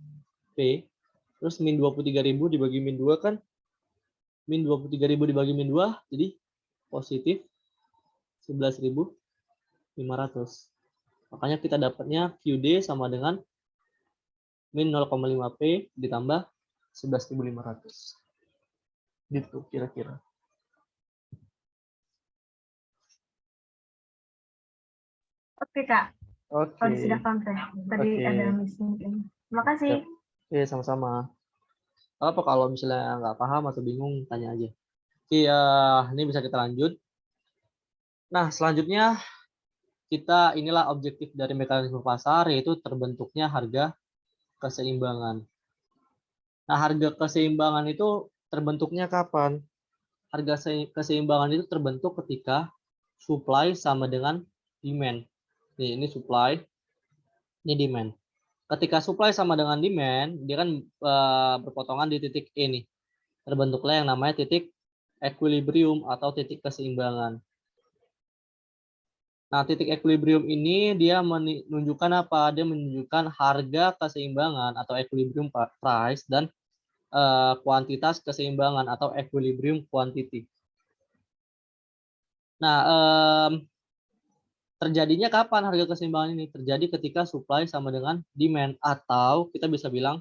P. Terus min 23.000 dibagi min 2 kan min 23.000 dibagi min 2 jadi positif 11.500. Makanya kita dapatnya QD sama dengan min 0,5 P ditambah 11.500. Gitu kira-kira. Oke Kak. Oke. Oh, sudah paham saya. Tadi Oke. ada miss mungkin. Terima kasih. Oke, sama-sama. Apa kalau misalnya nggak paham atau bingung, tanya aja. Oke, ini bisa kita lanjut. Nah, selanjutnya inilah objektif dari mekanisme pasar, yaitu terbentuknya harga keseimbangan. Nah, harga keseimbangan itu terbentuknya kapan? Harga keseimbangan itu terbentuk ketika supply sama dengan demand. Nih, ini supply, ini demand. Ketika supply sama dengan demand, dia kan berpotongan di titik E nih. Terbentuklah yang namanya titik equilibrium atau titik keseimbangan. Nah, titik equilibrium ini dia menunjukkan apa? Dia menunjukkan harga keseimbangan atau equilibrium price dan kuantitas keseimbangan atau equilibrium quantity. Nah, terjadinya kapan harga keseimbangan ini? Terjadi ketika supply sama dengan demand, atau kita bisa bilang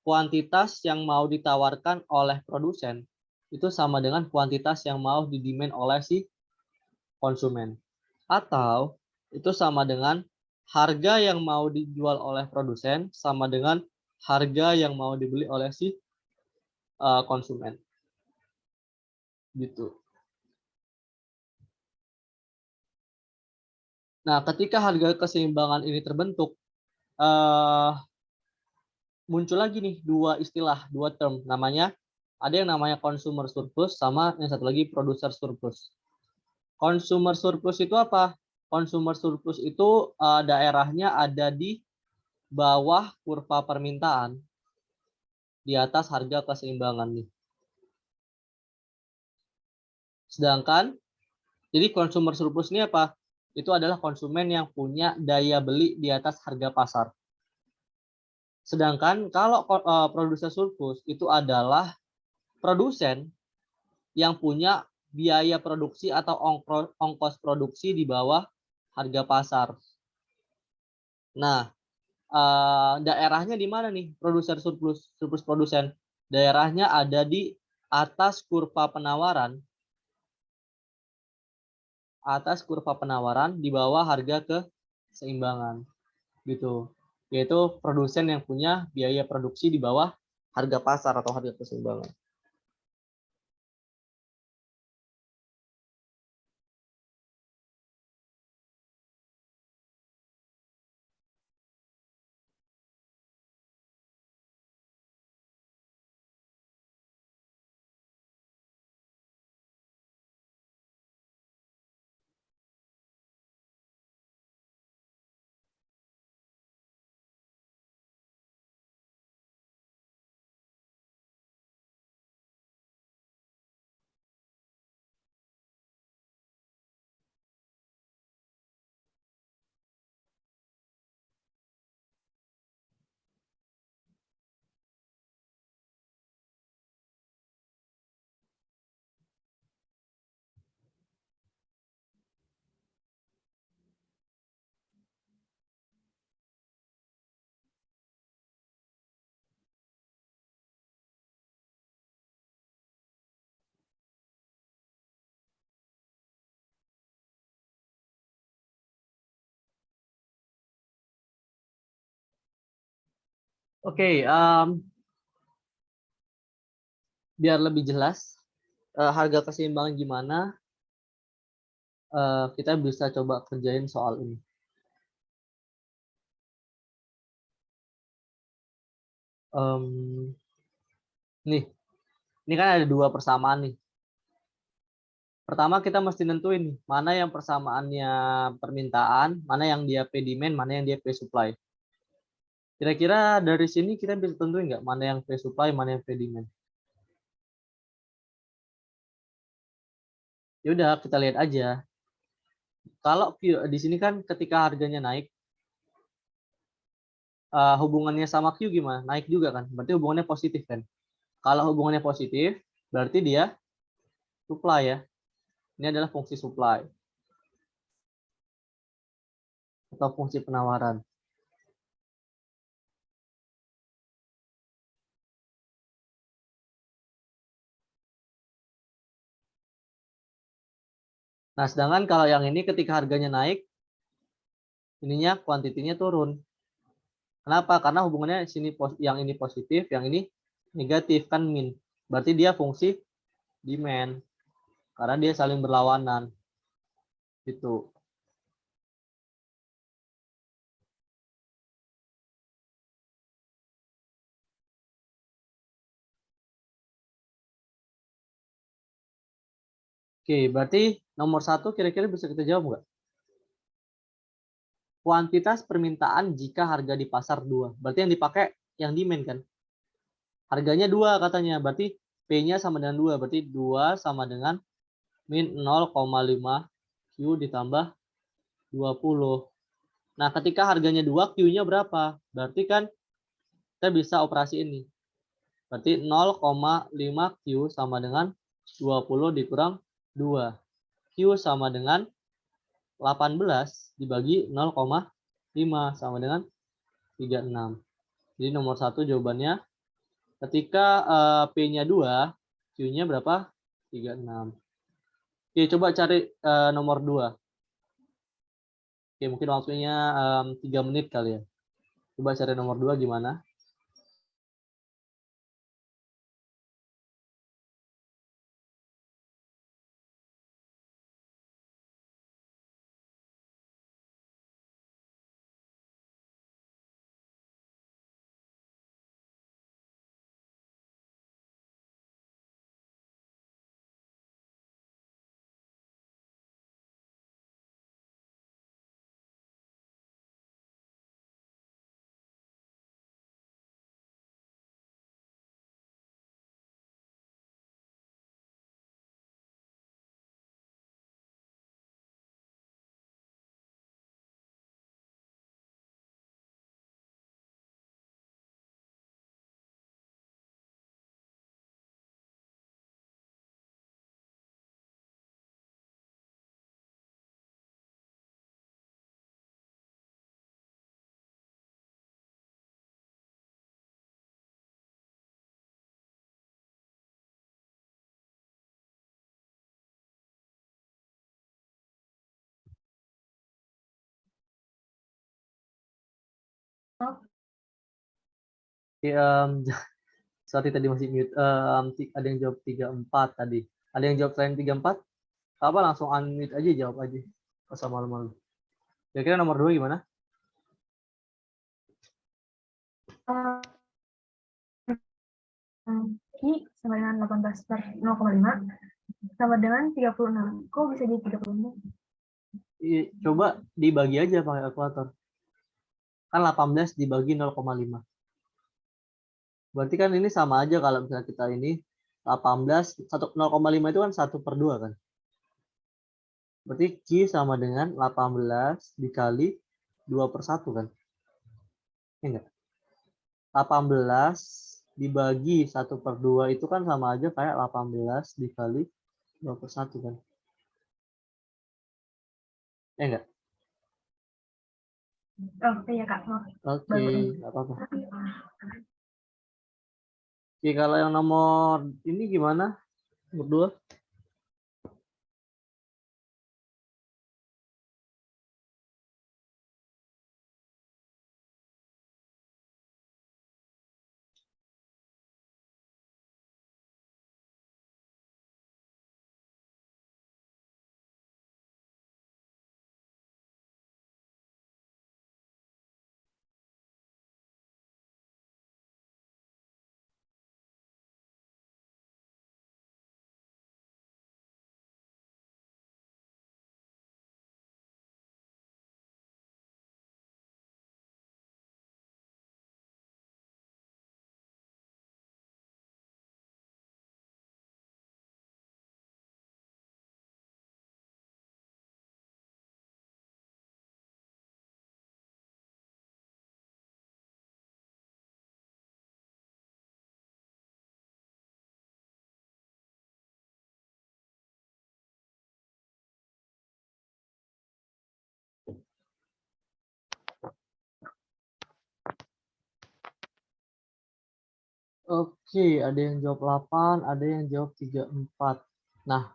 kuantitas yang mau ditawarkan oleh produsen itu sama dengan kuantitas yang mau didemand oleh si konsumen. Atau itu sama dengan harga yang mau dijual oleh produsen sama dengan harga yang mau dibeli oleh si konsumen. Gitu. Nah, ketika harga keseimbangan ini terbentuk, muncul lagi nih dua istilah, dua term. Namanya, ada yang namanya consumer surplus sama yang satu lagi producer surplus. Consumer surplus itu apa? Consumer surplus itu daerahnya ada di bawah kurva permintaan, di atas harga keseimbangan nih. Sedangkan, jadi consumer surplus ini apa? Itu adalah konsumen yang punya daya beli di atas harga pasar. Sedangkan kalau produser surplus itu adalah produsen yang punya biaya produksi atau ongkos produksi di bawah harga pasar. Nah, daerahnya di mana nih produser surplus produsen? Daerahnya ada di atas kurva penawaran, di bawah harga keseimbangan gitu. Yaitu produsen yang punya biaya produksi di bawah harga pasar atau harga keseimbangan. Oke, biar lebih jelas harga keseimbangan gimana, kita bisa coba kerjain soal ini. Nih, ini kan ada dua persamaan nih. Pertama kita mesti nentuin nih, mana yang persamaannya permintaan, mana yang dia P demand, mana yang dia P supply. Kira-kira dari sini kita bisa tentuin nggak mana yang P supply, mana yang P demand? Ya udah kita lihat aja. Kalau di sini kan ketika harganya naik, hubungannya sama Q gimana? Naik juga kan? Berarti hubungannya positif kan? Kalau hubungannya positif, berarti dia supply ya. Ini adalah fungsi supply atau fungsi penawaran. Nah, sedangkan kalau yang ini ketika harganya naik, ininya kuantitinya turun. Kenapa? Karena hubungannya sini yang ini positif, yang ini negatif kan min. Berarti dia fungsi demand. Karena dia saling berlawanan. Gitu. Oke, berarti nomor 1 kira-kira bisa kita jawab nggak? Kuantitas permintaan jika harga di pasar 2. Berarti yang dipakai yang demand kan? Harganya 2 katanya. Berarti P-nya sama dengan 2. Berarti 2 sama dengan min 0,5 Q ditambah 20. Nah, ketika harganya 2, Q-nya berapa? Berarti kan kita bisa operasi ini. Berarti 0,5 Q sama dengan 20 dikurang 2. Q sama dengan 18 dibagi 0,5 sama dengan 36. Jadi nomor 1 jawabannya ketika P-nya 2, Q-nya berapa? 36. Oke, coba cari nomor 2. Oke, mungkin waktunya 3 menit kali ya. Coba cari nomor 2 gimana? Oke, sorry tadi masih mute. Ada yang jawab 34 tadi. Ada yang jawab selain 34? Apa langsung unmute aja, jawab aja. Pas malu-malu. Kira-kira nomor 2 gimana? Q sama dengan 18 per 0,5 sama dengan 36. Kok bisa jadi 36? Coba dibagi aja pakai kalkulator. Kan 18 dibagi 0,5. Berarti kan ini sama aja kalau misalnya kita ini 18, 0,5 itu kan 1 per 2 kan. Berarti Q sama dengan 18 dikali 2 per 1 kan. Ya enggak? 18 dibagi 1 per 2 itu kan sama aja kayak 18 dikali 2 per 1 kan. Ya enggak? Oh iya Kak. Oke, nggak apa-apa. Oke, kalau yang nomor ini gimana? Nomor 2? Oke, ada yang jawab 8, ada yang jawab 34. Nah,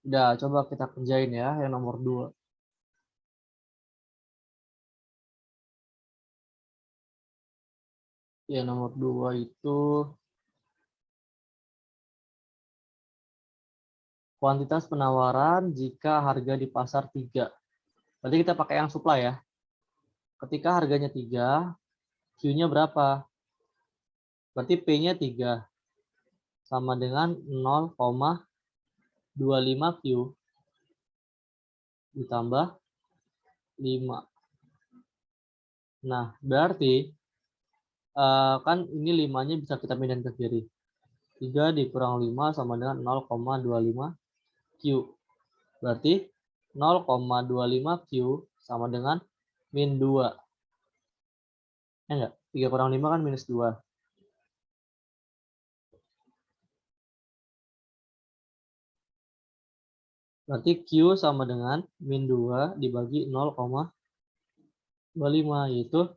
udah coba kita kerjain ya yang nomor 2. Yang nomor 2 itu kuantitas penawaran jika harga di pasar 3. Berarti kita pakai yang supply ya. Ketika harganya 3, Q-nya berapa? Berarti P-nya 3 sama dengan 0,25 Q ditambah 5. Nah, berarti kan ini 5-nya bisa kita pindahin ke kiri. 3 dikurang 5 sama dengan 0,25 Q. Berarti 0,25 Q sama dengan min 2. Ya enggak? 3 kurang 5 kan minus 2. Berarti Q sama dengan min 2 dibagi 0,25, yaitu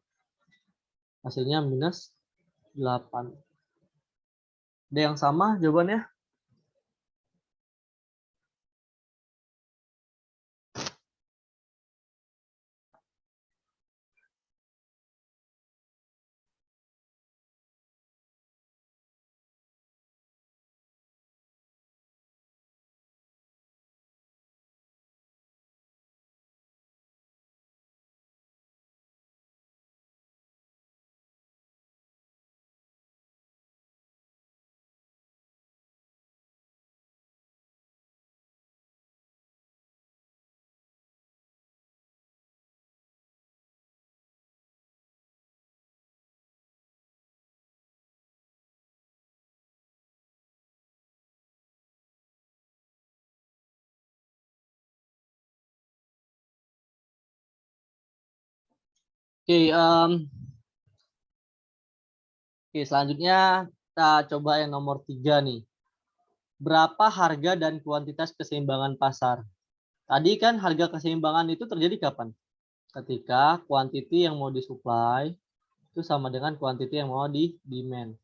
hasilnya minus 8. Ada yang sama jawabannya? Oke, selanjutnya kita coba yang nomor 3 nih. Berapa harga dan kuantitas keseimbangan pasar? Tadi kan harga keseimbangan itu terjadi kapan? Ketika kuantiti yang mau disuplai itu sama dengan kuantiti yang mau di demand.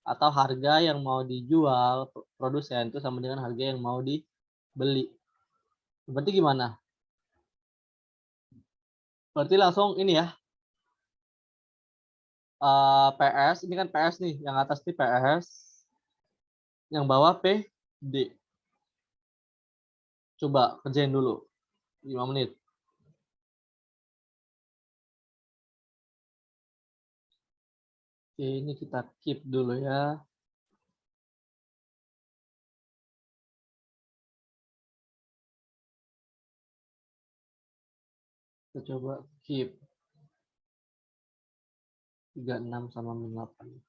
Atau harga yang mau dijual produsen itu sama dengan harga yang mau dibeli. Berarti gimana? Berarti langsung ini ya. PS, ini kan PS nih. Yang atas ini PS. Yang bawah PD. Coba kerjain dulu. 5 menit. Oke, ini kita keep dulu ya. Kita coba keep 36 sama min 8.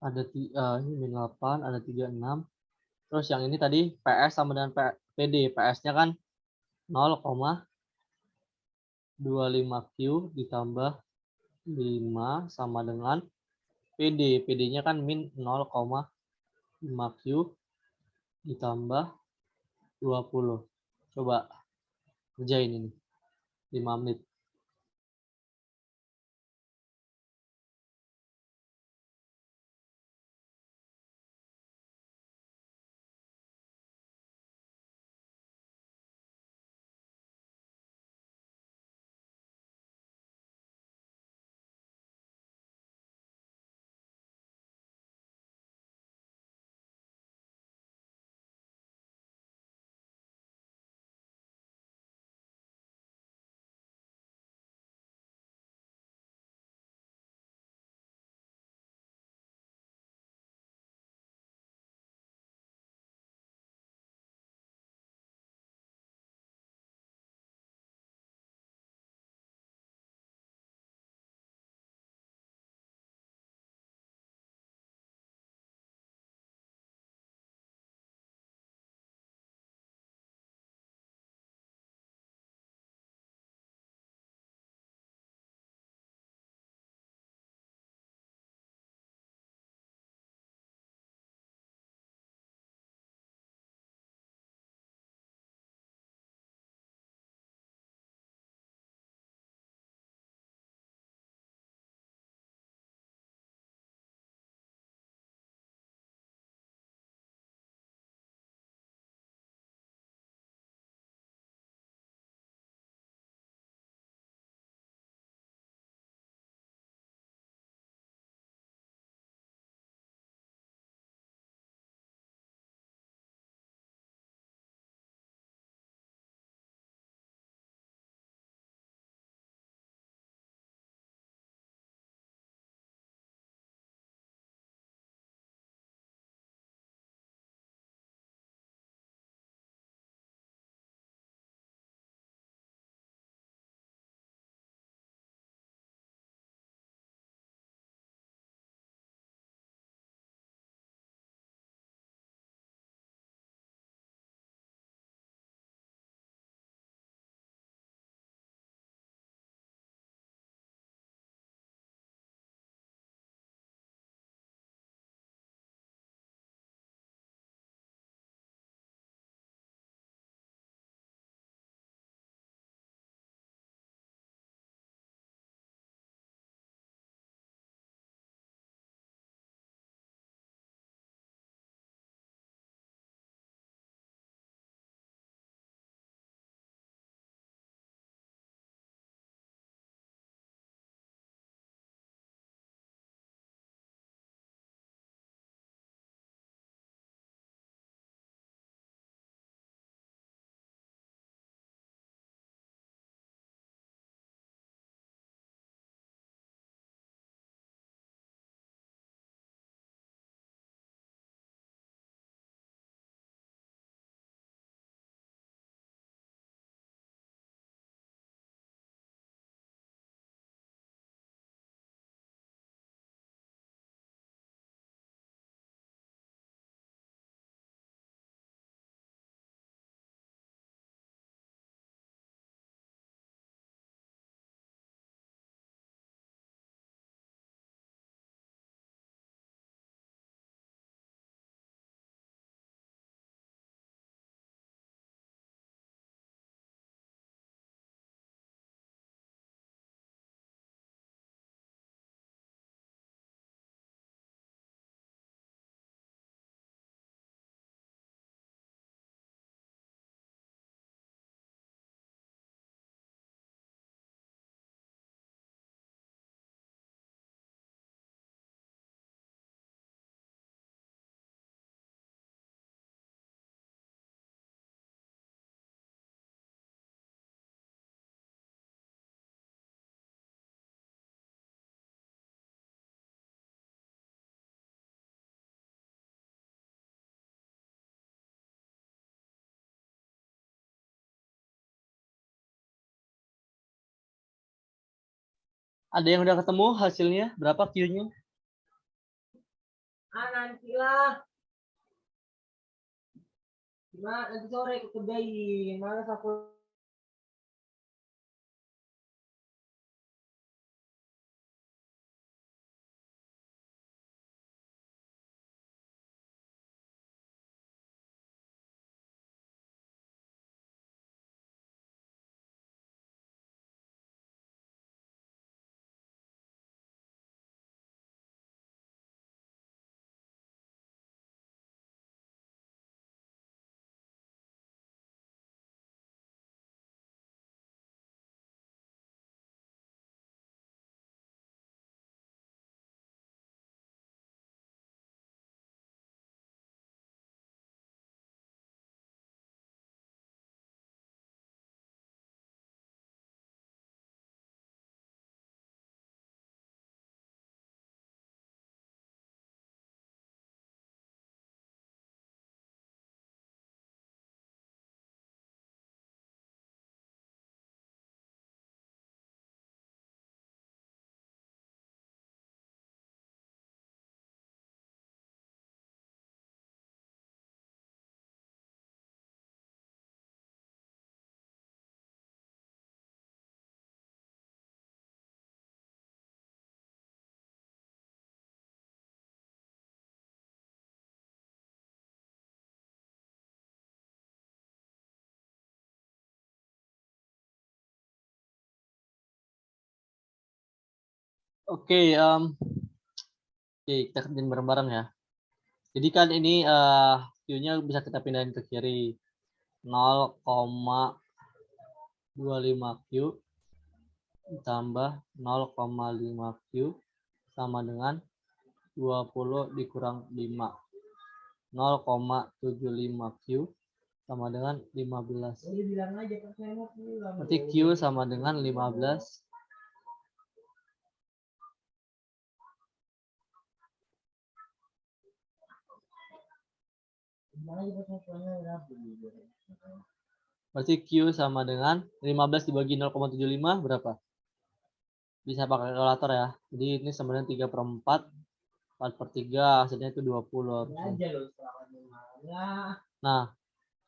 Ada ini min 8, ada 36. Terus yang ini tadi PS sama dengan PD. PS-nya kan 0,25 Q ditambah 5 sama dengan PD. PD-nya kan min 0,5 Q ditambah 20. Coba kerjain ini. 5 menit. Ada yang udah ketemu hasilnya? Berapa Q-nya? Nantilah. Gimana nanti sore aku kerjain. Malas aku. Oke, kita kerjain bareng-bareng ya. Jadi kan ini Q-nya bisa kita pindahin ke kiri. 0,25 Q ditambah 0,5 Q sama dengan 20 dikurang 5. 0,75 Q sama dengan 15. Jadi bilang aja kan saya mau pulang. Berarti Q sama dengan 15. Berarti Q sama dengan 15 dibagi 0,75 berapa? Bisa pakai kalkulator ya. Jadi ini sebenarnya 3/4. 4/3 hasilnya itu 20. Nah,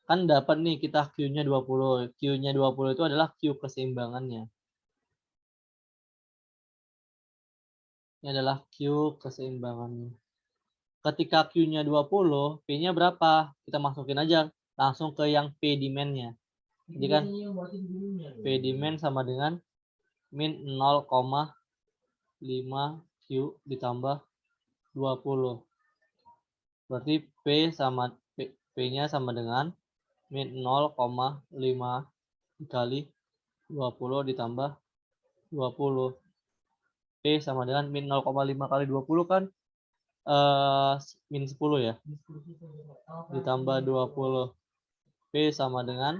kan dapat nih kita Q-nya 20. Q-nya 20 itu adalah Q keseimbangannya. Ini adalah Q keseimbangannya. Ketika Q-nya 20, P-nya berapa? Kita masukin aja langsung ke yang P demand-nya. Jadi kan P demand sama dengan min 0,5 Q ditambah 20. Berarti P-nya sama dengan min 0,5 dikali 20 ditambah 20. P sama dengan min 0,5 kali 20 kan min 10 ya. Ditambah 20. P sama dengan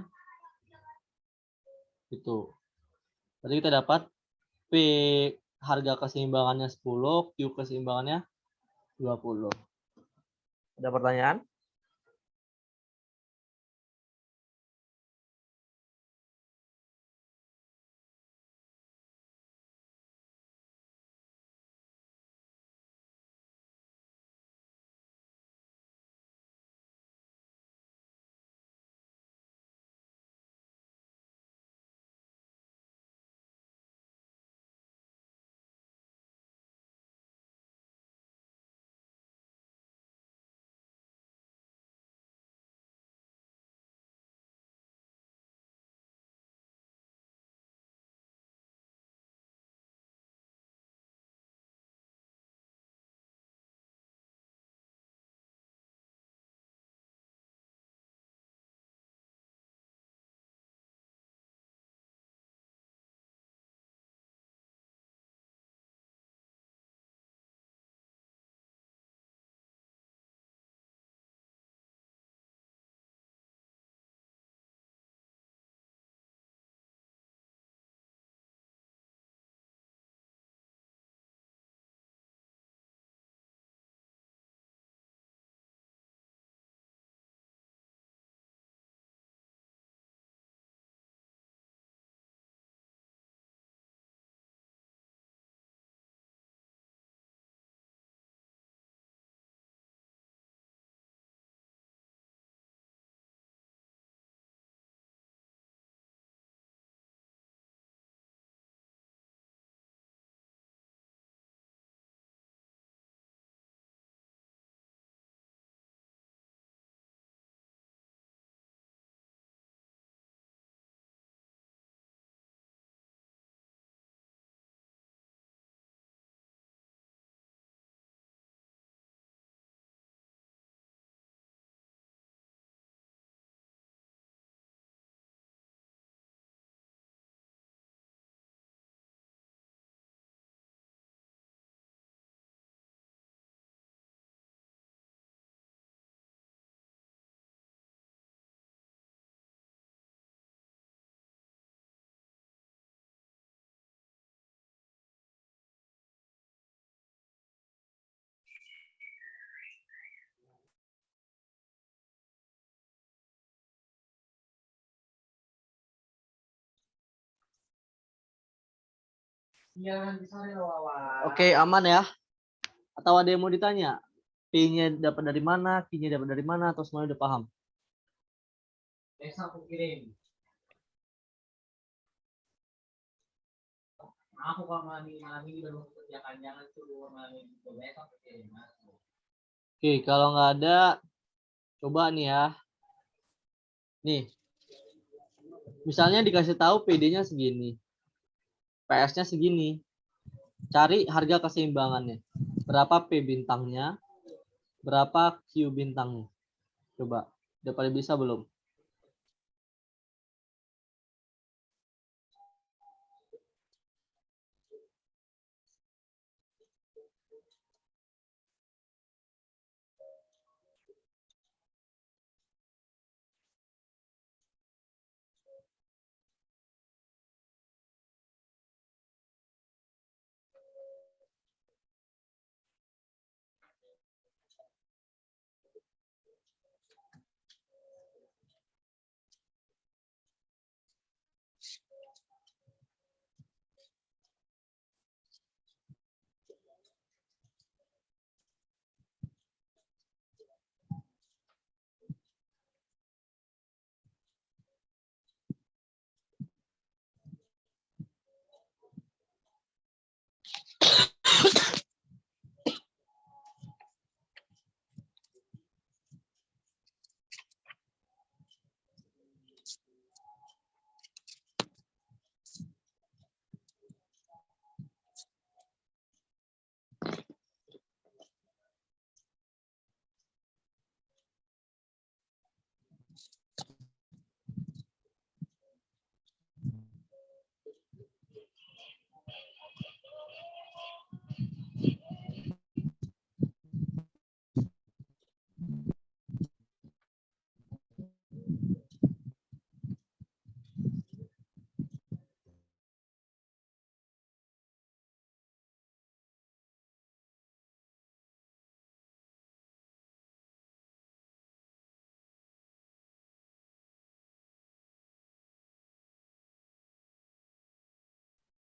itu. Berarti kita dapat P harga keseimbangannya 10, Q keseimbangannya 20. Ada pertanyaan? Jangan disore Wawan. Oke, aman ya? Atau ada yang mau ditanya? P-nya dapat dari mana, Q-nya dapat dari mana, atau semuanya udah paham? Besok aku kirim. Aku kalau malam ini baru kerjakan, jangan suruh malam ini. Besok aku kirim. Oke, kalau nggak ada, coba nih ya. Nih, misalnya dikasih tahu PD-nya segini, PS-nya segini. Cari harga keseimbangannya. Berapa P bintangnya, berapa Q bintangnya. Coba, udah pada bisa belum?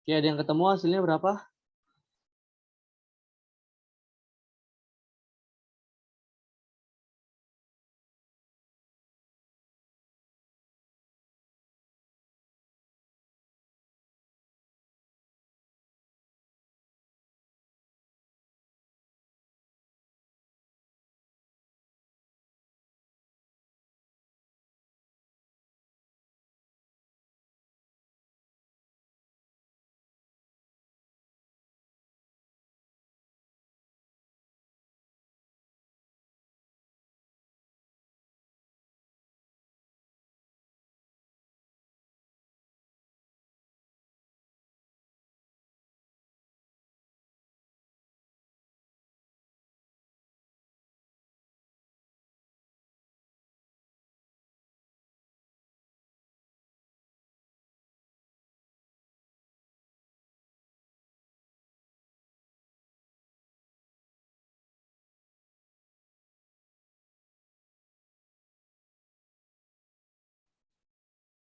Oke, ada yang ketemu hasilnya berapa?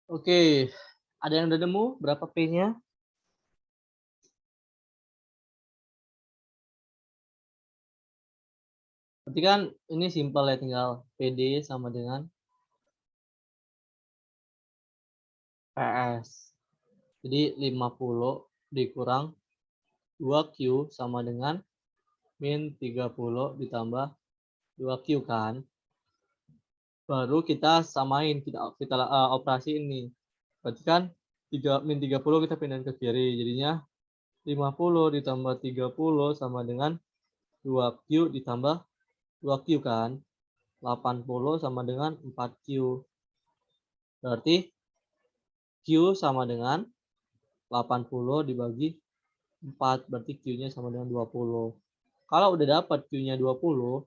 Oke, ada yang udah nemu berapa P-nya? Berarti kan ini simpel ya, tinggal PD sama dengan PS. Jadi 50 dikurang 2Q sama dengan min 30 ditambah 2Q kan. Baru kita samain, kita operasi ini. Berarti kan min 30 kita pindahin ke kiri. Jadinya 50 ditambah 30 sama dengan 2Q ditambah 2Q kan. 80 sama dengan 4Q. Berarti Q sama dengan 80 dibagi 4. Berarti Q-nya sama dengan 20. Kalau udah dapat Q-nya 20,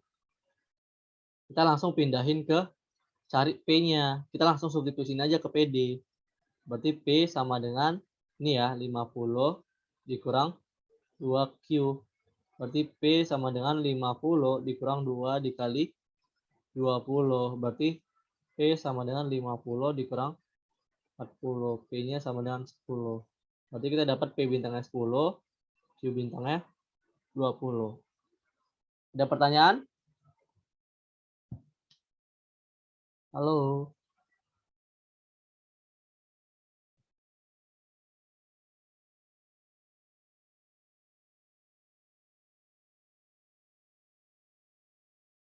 kita langsung pindahin ke cari P-nya. Kita langsung substitusin aja ke PD. Berarti P sama dengan ini ya, 50 dikurang 2Q. Berarti P sama dengan 50 dikurang 2 dikali 20. Berarti P sama dengan 50 dikurang 40. P-nya sama dengan 10. Berarti kita dapat P bintangnya 10, Q bintangnya 20. Ada pertanyaan? Halo.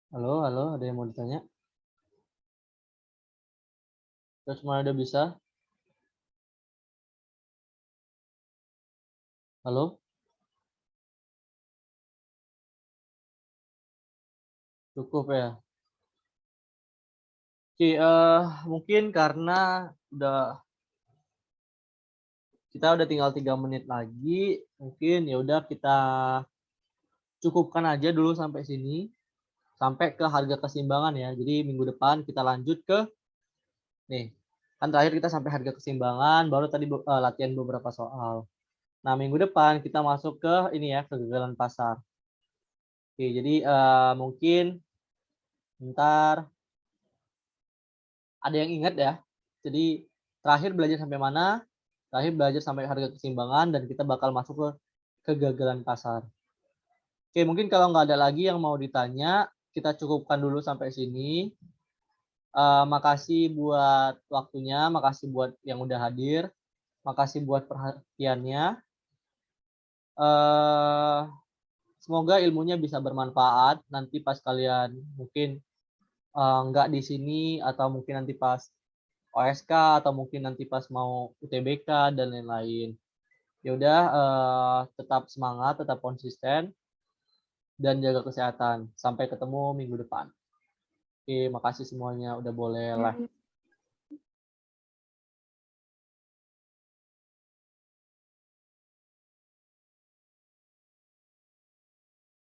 Halo, ada yang mau ditanya? Terus mana udah bisa? Halo? Cukup ya? Oke, mungkin karena kita udah tinggal 3 menit lagi, mungkin ya udah kita cukupkan aja dulu sampai sini, sampai ke harga keseimbangan ya. Jadi minggu depan kita lanjut ke nih, kan terakhir kita sampai harga keseimbangan, baru tadi latihan beberapa soal. Nah, minggu depan kita masuk ke ini ya, kegagalan pasar. Oke, jadi mungkin ntar ada yang ingat ya. Jadi terakhir belajar sampai mana? Terakhir belajar sampai harga keseimbangan dan kita bakal masuk ke kegagalan pasar. Oke, mungkin kalau nggak ada lagi yang mau ditanya, kita cukupkan dulu sampai sini. Makasih buat waktunya, makasih buat yang udah hadir, makasih buat perhatiannya. Semoga ilmunya bisa bermanfaat nanti pas kalian mungkin nggak di sini atau mungkin nanti pas OSK atau mungkin nanti pas mau UTBK dan lain-lain. Ya udah, tetap semangat, tetap konsisten dan jaga kesehatan. Sampai ketemu minggu depan. Oke, makasih semuanya udah boleh live.